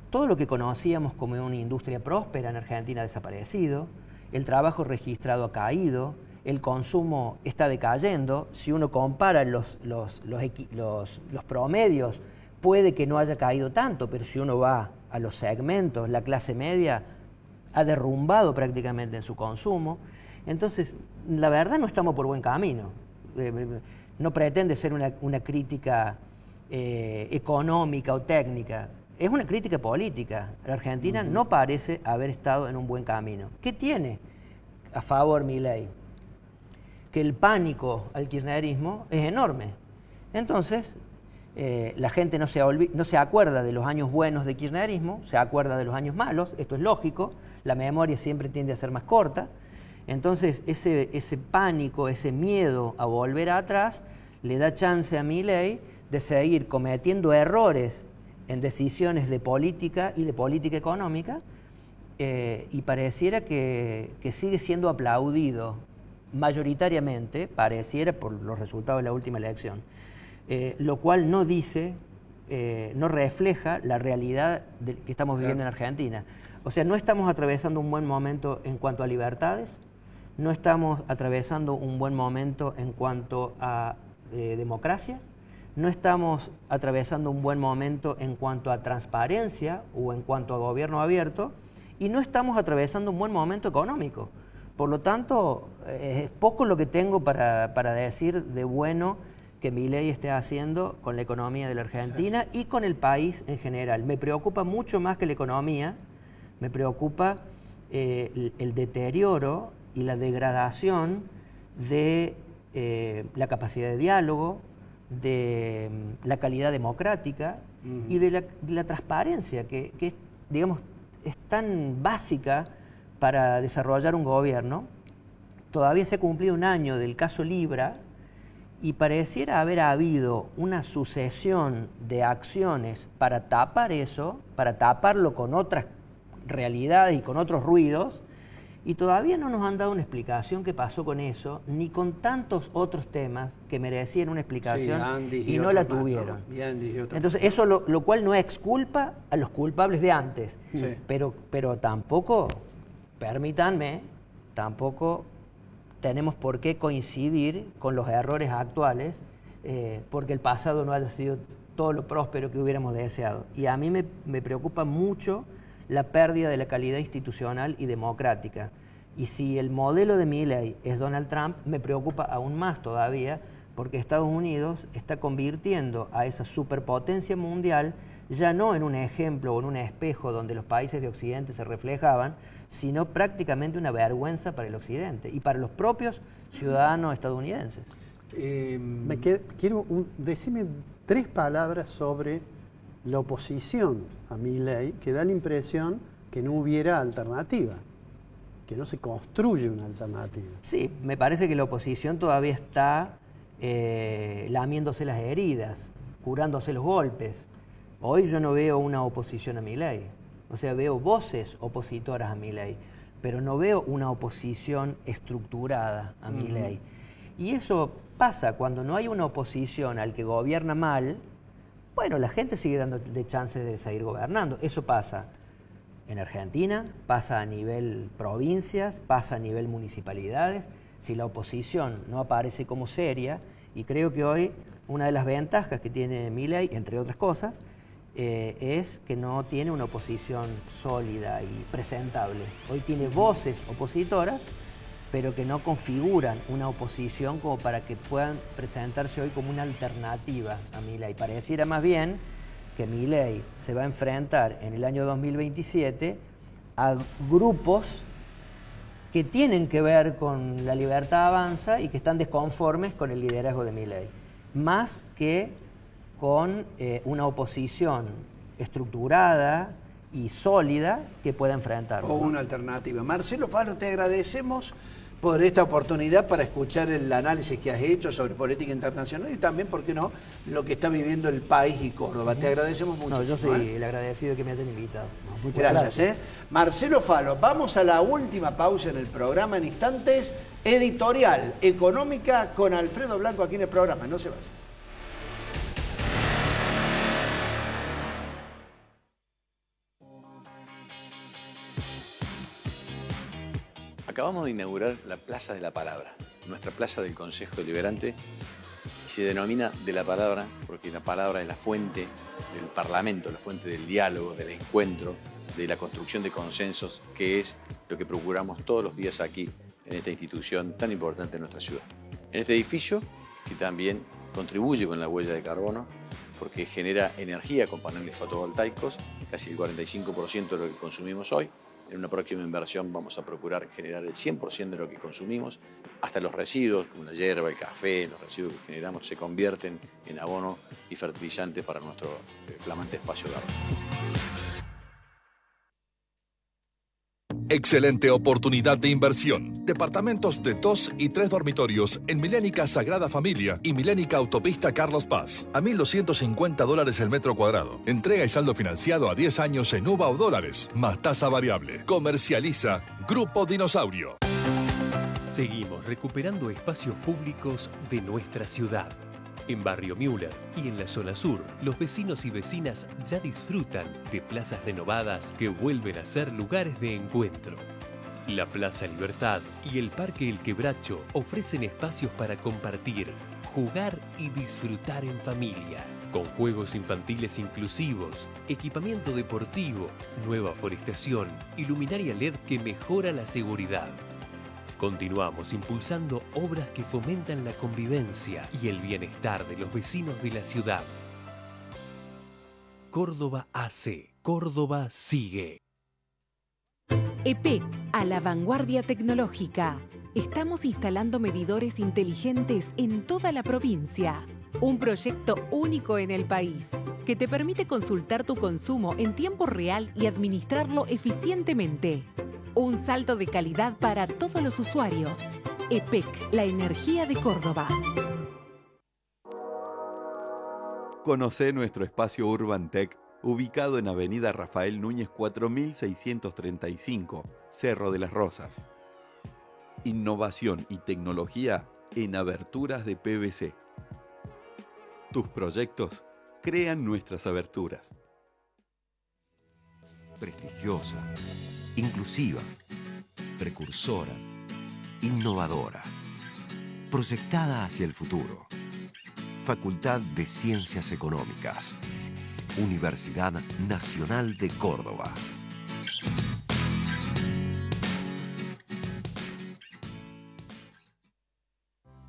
todo lo que conocíamos como una industria próspera en Argentina ha desaparecido, el trabajo registrado ha caído, el consumo está decayendo. Si uno compara los promedios, puede que no haya caído tanto, pero si uno va a los segmentos, la clase media ha derrumbado prácticamente en su consumo. Entonces, la verdad no estamos por buen camino. No pretende ser una crítica económica o técnica, es una crítica política. La Argentina no parece haber estado en un buen camino. ¿Qué tiene a favor Milei? Que el pánico al kirchnerismo es enorme. Entonces, la gente no se acuerda de los años buenos de kirchnerismo, se acuerda de los años malos. Esto es lógico, la memoria siempre tiende a ser más corta. Entonces, ese pánico, ese miedo a volver atrás, le da chance a Milei de seguir cometiendo errores en decisiones de política y de política económica, y pareciera que sigue siendo aplaudido mayoritariamente, pareciera por los resultados de la última elección, lo cual no dice, no refleja la realidad que estamos viviendo en Argentina. O sea, no estamos atravesando un buen momento en cuanto a libertades, no estamos atravesando un buen momento en cuanto a democracia, no estamos atravesando un buen momento en cuanto a transparencia o en cuanto a gobierno abierto, y no estamos atravesando un buen momento económico. Por lo tanto, es poco lo que tengo para decir de bueno que Milei esté haciendo con la economía de la Argentina y con el país en general. Me preocupa mucho más que la economía, me preocupa el deterioro y la degradación de la capacidad de diálogo, de la calidad democrática y de la transparencia, que digamos, es tan básica para desarrollar un gobierno. Todavía se ha cumplido un año del caso Libra y pareciera haber habido una sucesión de acciones para tapar eso, para taparlo con otras realidades y con otros ruidos, y todavía no nos han dado una explicación qué pasó con eso, ni con tantos otros temas que merecían una explicación y no la tuvieron. Entonces, eso lo cual no exculpa a los culpables de antes, pero tampoco, permítanme, tampoco tenemos por qué coincidir con los errores actuales, porque el pasado no haya sido todo lo próspero que hubiéramos deseado. Y a mí me preocupa mucho la pérdida de la calidad institucional y democrática. Y si el modelo de Milei es Donald Trump, me preocupa aún más todavía, porque Estados Unidos está convirtiendo a esa superpotencia mundial ya no en un ejemplo o en un espejo donde los países de Occidente se reflejaban, sino prácticamente una vergüenza para el Occidente y para los propios ciudadanos estadounidenses. Decime 3 palabras sobre la oposición a Milei, que da la impresión que no hubiera alternativa, que no se construye una alternativa. Sí, me parece que la oposición todavía está lamiéndose las heridas, curándose los golpes. Hoy yo no veo una oposición a Milei, o sea, veo voces opositoras a Milei, pero no veo una oposición estructurada a Milei. Y eso pasa cuando no hay una oposición al que gobierna mal. Bueno, la gente sigue dándole chances de seguir gobernando. Eso pasa en Argentina, pasa a nivel provincias, pasa a nivel municipalidades. Si la oposición no aparece como seria, y creo que hoy una de las ventajas que tiene Milei, entre otras cosas, es que no tiene una oposición sólida y presentable. Hoy tiene voces opositoras, pero que no configuran una oposición como para que puedan presentarse hoy como una alternativa a Milei. Pareciera más bien que Milei se va a enfrentar en el año 2027 a grupos que tienen que ver con la Libertad Avanza y que están desconformes con el liderazgo de Milei, más que con una oposición estructurada y sólida que pueda enfrentarlo. O una alternativa. Marcelo Falo, te agradecemos por esta oportunidad para escuchar el análisis que has hecho sobre política internacional y también, ¿por qué no?, lo que está viviendo el país y Córdoba. Te agradecemos muchísimo. Yo soy el agradecido que me hayan invitado. Muchas gracias. Marcelo Falo, vamos a la última pausa en el programa en instantes. Editorial Económica con Alfredo Blanco aquí en el programa. No se vaya. Acabamos de inaugurar la Plaza de la Palabra, nuestra plaza del Consejo Deliberante. Se denomina de la palabra porque la palabra es la fuente del Parlamento, la fuente del diálogo, del encuentro, de la construcción de consensos, que es lo que procuramos todos los días aquí en esta institución tan importante en nuestra ciudad. En este edificio, que también contribuye con la huella de carbono, porque genera energía con paneles fotovoltaicos, casi el 45% de lo que consumimos hoy. En una próxima inversión vamos a procurar generar el 100% de lo que consumimos, hasta los residuos, como la hierba, el café, los residuos que generamos se convierten en abono y fertilizante para nuestro flamante espacio verde. Excelente oportunidad de inversión. Departamentos de 2 y 3 dormitorios en Milénica Sagrada Familia y Milénica Autopista Carlos Paz. A $1.250 el metro cuadrado. Entrega y saldo financiado a 10 años en UVA o dólares, más tasa variable. Comercializa Grupo Dinosaurio. Seguimos recuperando espacios públicos de nuestra ciudad. En Barrio Müller y en la zona sur, los vecinos y vecinas ya disfrutan de plazas renovadas que vuelven a ser lugares de encuentro. La Plaza Libertad y el Parque El Quebracho ofrecen espacios para compartir, jugar y disfrutar en familia, con juegos infantiles inclusivos, equipamiento deportivo, nueva forestación y luminaria LED que mejora la seguridad. Continuamos impulsando obras que fomentan la convivencia y el bienestar de los vecinos de la ciudad. Córdoba AC. Córdoba sigue. EPEC, a la vanguardia tecnológica. Estamos instalando medidores inteligentes en toda la provincia. Un proyecto único en el país que te permite consultar tu consumo en tiempo real y administrarlo eficientemente. Un salto de calidad para todos los usuarios. EPEC, la energía de Córdoba. Conocé nuestro espacio Urban Tech, ubicado en Avenida Rafael Núñez 4635, Cerro de las Rosas. Innovación y tecnología en aberturas de PVC. Tus proyectos crean nuestras aberturas. Prestigiosa, inclusiva, precursora, innovadora, proyectada hacia el futuro. Facultad de Ciencias Económicas. Universidad Nacional de Córdoba.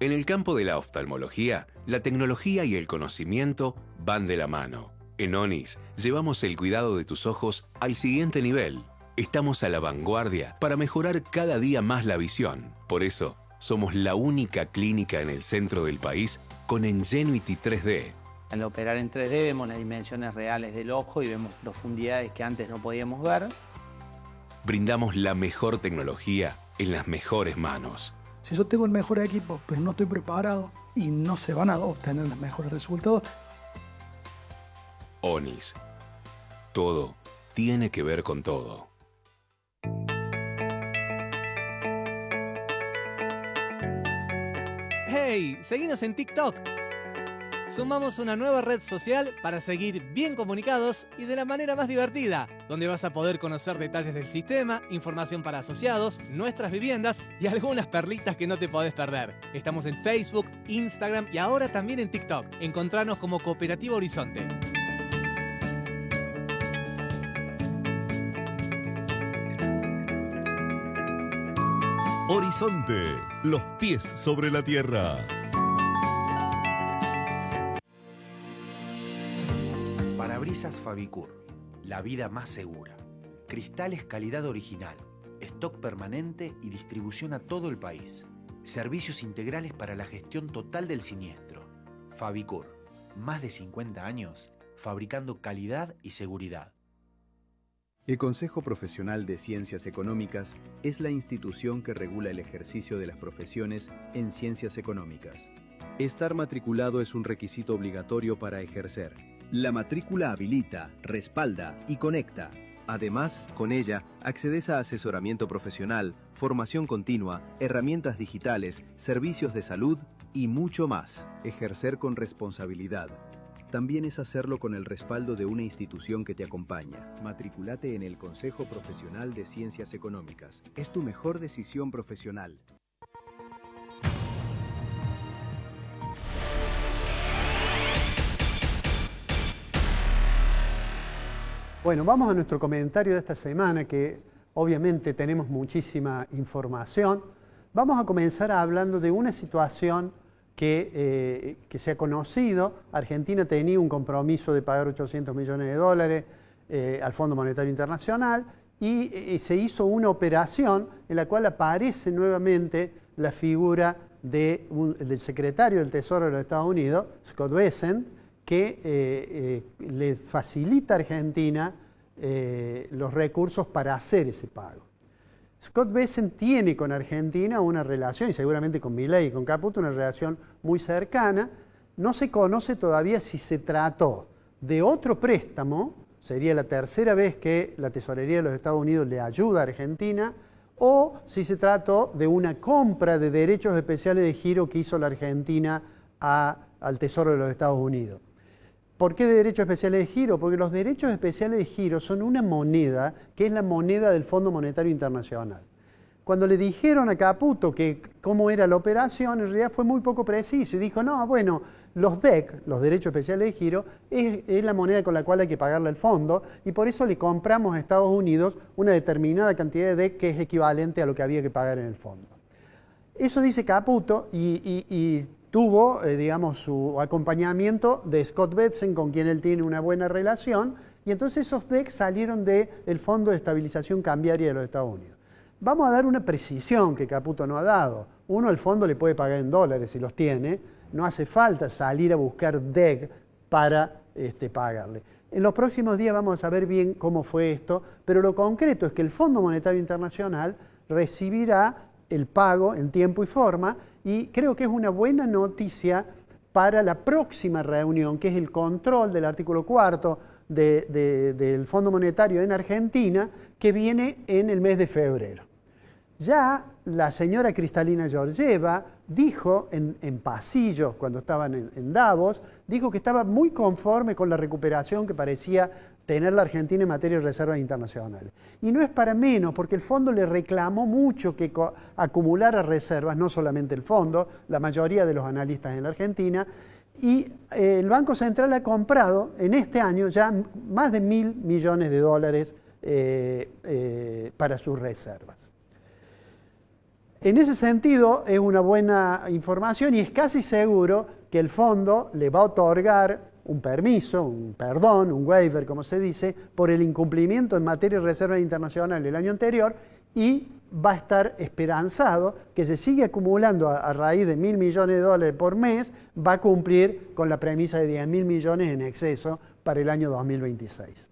En el campo de la oftalmología, la tecnología y el conocimiento van de la mano. En ONIS llevamos el cuidado de tus ojos al siguiente nivel. Estamos a la vanguardia para mejorar cada día más la visión. Por eso, somos la única clínica en el centro del país con Ingenuity 3D. Al operar en 3D vemos las dimensiones reales del ojo y vemos profundidades que antes no podíamos ver. Brindamos la mejor tecnología en las mejores manos. Si yo tengo el mejor equipo, pero no estoy preparado y no se van a obtener los mejores resultados. ONIS. Todo tiene que ver con todo. ¡Hey! Seguinos en TikTok. Sumamos una nueva red social para seguir bien comunicados y de la manera más divertida, donde vas a poder conocer detalles del sistema, información para asociados, nuestras viviendas y algunas perlitas que no te podés perder. Estamos en Facebook, Instagram y ahora también en TikTok. Encontranos como Cooperativa Horizonte. Horizonte, los pies sobre la tierra. Parabrisas Fabicur, la vida más segura. Cristales calidad original, stock permanente y distribución a todo el país. Servicios integrales para la gestión total del siniestro. Fabicur, más de 50 años fabricando calidad y seguridad. El Consejo Profesional de Ciencias Económicas es la institución que regula el ejercicio de las profesiones en ciencias económicas. Estar matriculado es un requisito obligatorio para ejercer. La matrícula habilita, respalda y conecta. Además, con ella, accedes a asesoramiento profesional, formación continua, herramientas digitales, servicios de salud y mucho más. Ejercer con responsabilidad también es hacerlo con el respaldo de una institución que te acompaña. Matriculate en el Consejo Profesional de Ciencias Económicas. Es tu mejor decisión profesional. Bueno, vamos a nuestro comentario de esta semana, que obviamente tenemos muchísima información. Vamos a comenzar hablando de una situación que se ha conocido. Argentina tenía un compromiso de pagar $800 millones al Fondo Monetario Internacional y se hizo una operación en la cual aparece nuevamente la figura del secretario del Tesoro de los Estados Unidos, Scott Bessent, que le facilita a Argentina los recursos para hacer ese pago. Scott Bessent tiene con Argentina una relación, y seguramente con Milei y con Caputo, una relación muy cercana. No se conoce todavía si se trató de otro préstamo, sería la tercera vez que la Tesorería de los Estados Unidos le ayuda a Argentina, o si se trató de una compra de derechos especiales de giro que hizo la Argentina al Tesoro de los Estados Unidos. ¿Por qué de derechos especiales de giro? Porque los derechos especiales de giro son una moneda que es la moneda del Fondo Monetario Internacional. Cuando le dijeron a Caputo que cómo era la operación, en realidad fue muy poco preciso y dijo, no, bueno, los DEC, los derechos especiales de giro, es la moneda con la cual hay que pagarle al fondo y por eso le compramos a Estados Unidos una determinada cantidad de DEC que es equivalente a lo que había que pagar en el fondo. Eso dice Caputo y tuvo, digamos, su acompañamiento de Scott Bessent, con quien él tiene una buena relación, y entonces esos DEC salieron del Fondo de Estabilización Cambiaria de los Estados Unidos. Vamos a dar una precisión que Caputo no ha dado. Uno al fondo le puede pagar en dólares si los tiene, no hace falta salir a buscar DEC para pagarle. En los próximos días vamos a saber bien cómo fue esto, pero lo concreto es que el Fondo Monetario Internacional recibirá el pago en tiempo y forma, y creo que es una buena noticia para la próxima reunión, que es el control del artículo 4 del Fondo Monetario en Argentina, que viene en el mes de febrero. Ya la señora Kristalina Georgieva dijo en pasillos, cuando estaban en Davos, dijo que estaba muy conforme con la recuperación que parecía tener la Argentina en materia de reservas internacionales. Y no es para menos, porque el fondo le reclamó mucho que acumulara reservas, no solamente el fondo, la mayoría de los analistas en la Argentina, y el Banco Central ha comprado en este año ya más de $1.000 millones para sus reservas. En ese sentido, es una buena información y es casi seguro que el fondo le va a otorgar un permiso, un perdón, un waiver, como se dice, por el incumplimiento en materia de reservas internacionales el año anterior y va a estar esperanzado que se sigue acumulando a raíz de $1.000 millones por mes, va a cumplir con la premisa de 10.000 millones en exceso para el año 2026.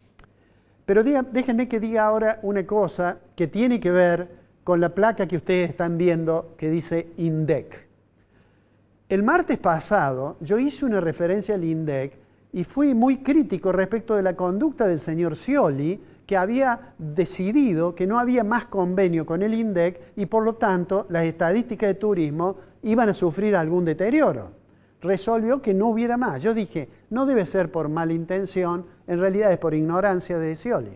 Pero déjenme que diga ahora una cosa que tiene que ver con la placa que ustedes están viendo que dice INDEC. El martes pasado yo hice una referencia al INDEC y fui muy crítico respecto de la conducta del señor Scioli, que había decidido que no había más convenio con el INDEC y por lo tanto las estadísticas de turismo iban a sufrir algún deterioro. Resolvió que no hubiera más. Yo dije, no debe ser por mala intención, en realidad es por ignorancia de Scioli.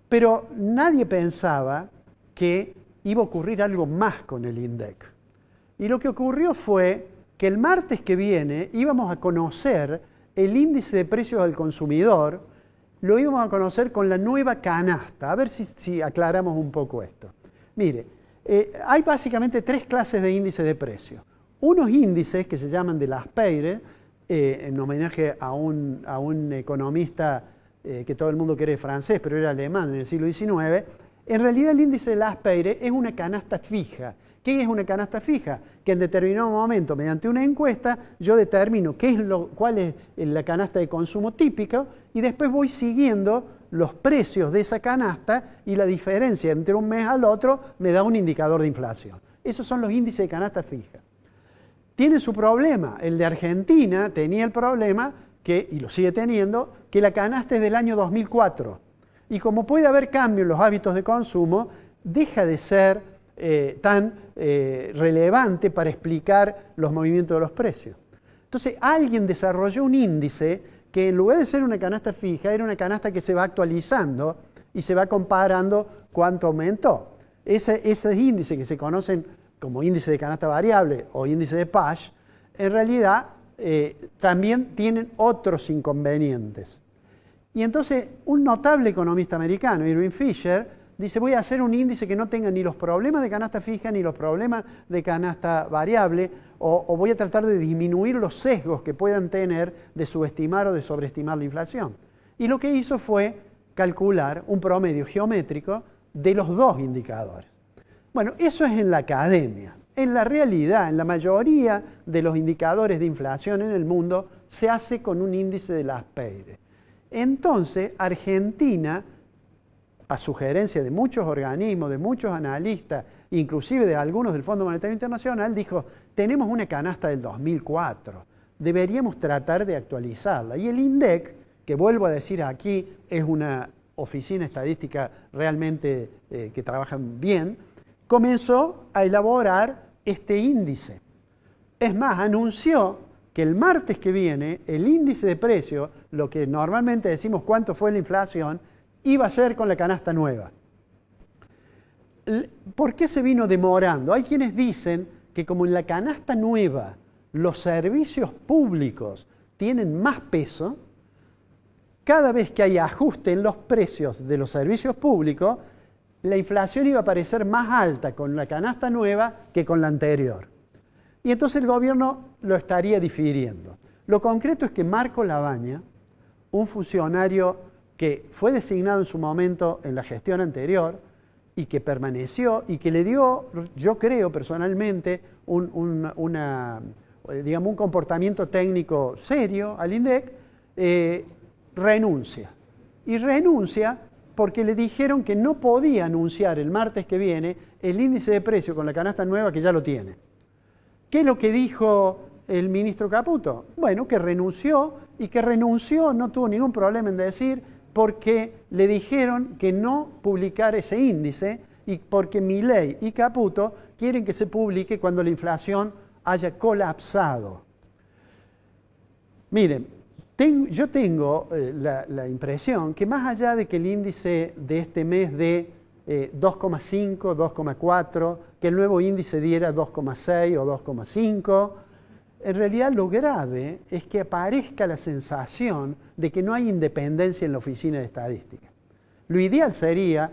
Pero nadie pensaba que iba a ocurrir algo más con el INDEC. Y lo que ocurrió fue que el martes que viene íbamos a conocer el índice de precios al consumidor, lo íbamos a conocer con la nueva canasta. A ver si aclaramos un poco esto. Mire, hay básicamente tres clases de índices de precios. Unos índices que se llaman de Laspeire, en homenaje a un economista que todo el mundo quiere francés, pero era alemán en el siglo XIX. En realidad el índice de Laspeire es una canasta fija. ¿Qué es una canasta fija? Que en determinado momento, mediante una encuesta, yo determino cuál es la canasta de consumo típica y después voy siguiendo los precios de esa canasta y la diferencia entre un mes al otro me da un indicador de inflación. Esos son los índices de canasta fija. Tiene su problema. El de Argentina tenía el problema, y lo sigue teniendo, que la canasta es del año 2004. Y como puede haber cambio en los hábitos de consumo, deja de ser tan relevante para explicar los movimientos de los precios. Entonces, alguien desarrolló un índice que en lugar de ser una canasta fija, era una canasta que se va actualizando y se va comparando cuánto aumentó. Esos índices que se conocen como índice de canasta variable o índice de Pash, en realidad también tienen otros inconvenientes. Y entonces un notable economista americano, Irving Fisher, dice voy a hacer un índice que no tenga ni los problemas de canasta fija ni los problemas de canasta variable o voy a tratar de disminuir los sesgos que puedan tener de subestimar o de sobreestimar la inflación. Y lo que hizo fue calcular un promedio geométrico de los dos indicadores. Bueno, eso es en la academia. En la realidad, en la mayoría de los indicadores de inflación en el mundo se hace con un índice de Laspeire. Entonces, Argentina a sugerencia de muchos organismos, de muchos analistas, inclusive de algunos del Fondo Monetario Internacional, dijo, tenemos una canasta del 2004, deberíamos tratar de actualizarla. Y el INDEC, que vuelvo a decir aquí, es una oficina estadística realmente que trabaja bien, comenzó a elaborar este índice. Es más, anunció que el martes que viene el índice de precios, lo que normalmente decimos cuánto fue la inflación, iba a ser con la canasta nueva. ¿Por qué se vino demorando? Hay quienes dicen que como en la canasta nueva los servicios públicos tienen más peso, cada vez que hay ajuste en los precios de los servicios públicos, la inflación iba a parecer más alta con la canasta nueva que con la anterior. Y entonces el gobierno lo estaría difiriendo. Lo concreto es que Marco Labaña, un funcionario que fue designado en su momento en la gestión anterior y que permaneció y que le dio, yo creo personalmente, un comportamiento técnico serio al INDEC, renuncia. Y renuncia porque le dijeron que no podía anunciar el martes que viene el índice de precio con la canasta nueva que ya lo tiene. ¿Qué es lo que dijo el ministro Caputo? Bueno, que renunció y que renunció, no tuvo ningún problema en decir, porque le dijeron que no publicara ese índice y porque Milei y Caputo quieren que se publique cuando la inflación haya colapsado. Miren, yo tengo la impresión que más allá de que el índice de este mes de 2,5, 2,4, que el nuevo índice diera 2,6 o 2,5, en realidad lo grave es que aparezca la sensación de que no hay independencia en la oficina de estadística. Lo ideal sería,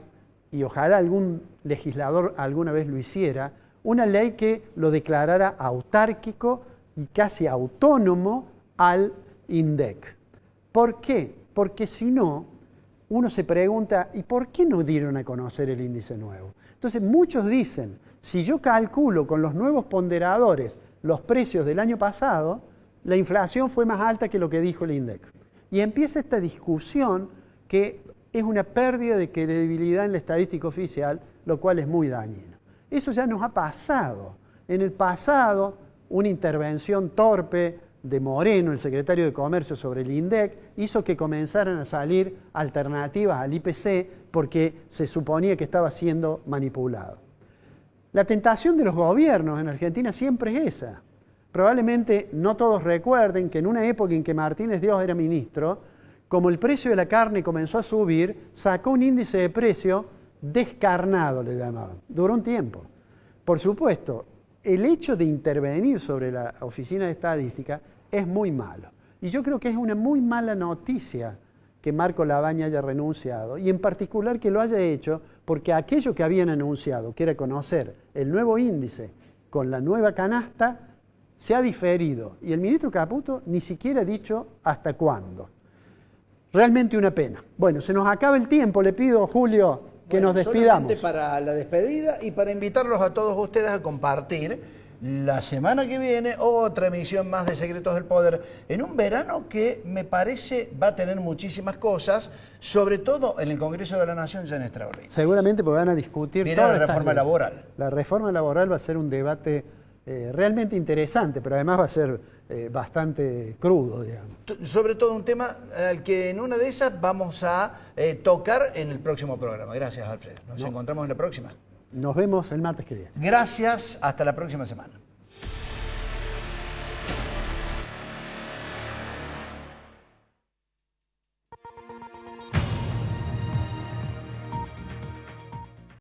y ojalá algún legislador alguna vez lo hiciera, una ley que lo declarara autárquico y casi autónomo al INDEC. ¿Por qué? Porque si no, uno se pregunta, ¿y por qué no dieron a conocer el índice nuevo? Entonces muchos dicen, si yo calculo con los nuevos ponderadores los precios del año pasado, la inflación fue más alta que lo que dijo el INDEC. Y empieza esta discusión que es una pérdida de credibilidad en la estadística oficial, lo cual es muy dañino. Eso ya nos ha pasado. En el pasado, una intervención torpe de Moreno, el secretario de Comercio, sobre el INDEC, hizo que comenzaran a salir alternativas al IPC porque se suponía que estaba siendo manipulado. La tentación de los gobiernos en Argentina siempre es esa. Probablemente no todos recuerden que en una época en que Martínez Dios era ministro, como el precio de la carne comenzó a subir, sacó un índice de precio descarnado, le llamaban. Duró un tiempo. Por supuesto, el hecho de intervenir sobre la oficina de estadística es muy malo. Y yo creo que es una muy mala noticia que Marco Labaña haya renunciado, y en particular que lo haya hecho porque aquello que habían anunciado, que era conocer el nuevo índice con la nueva canasta, se ha diferido. Y el ministro Caputo ni siquiera ha dicho hasta cuándo. Realmente una pena. Bueno, se nos acaba el tiempo, le pido, Julio, que nos despidamos. Solamente para la despedida y para invitarlos a todos ustedes a compartir la semana que viene otra emisión más de Secretos del Poder, en un verano que me parece va a tener muchísimas cosas, sobre todo en el Congreso de la Nación ya en extraordinario. Seguramente porque van a discutir Viene la reforma laboral. La reforma laboral va a ser un debate realmente interesante, pero además va a ser bastante crudo, digamos. Sobre todo un tema al que en una de esas vamos a tocar en el próximo programa. Gracias, Alfredo. Nos encontramos en la próxima. Nos vemos el martes que viene. Gracias, hasta la próxima semana.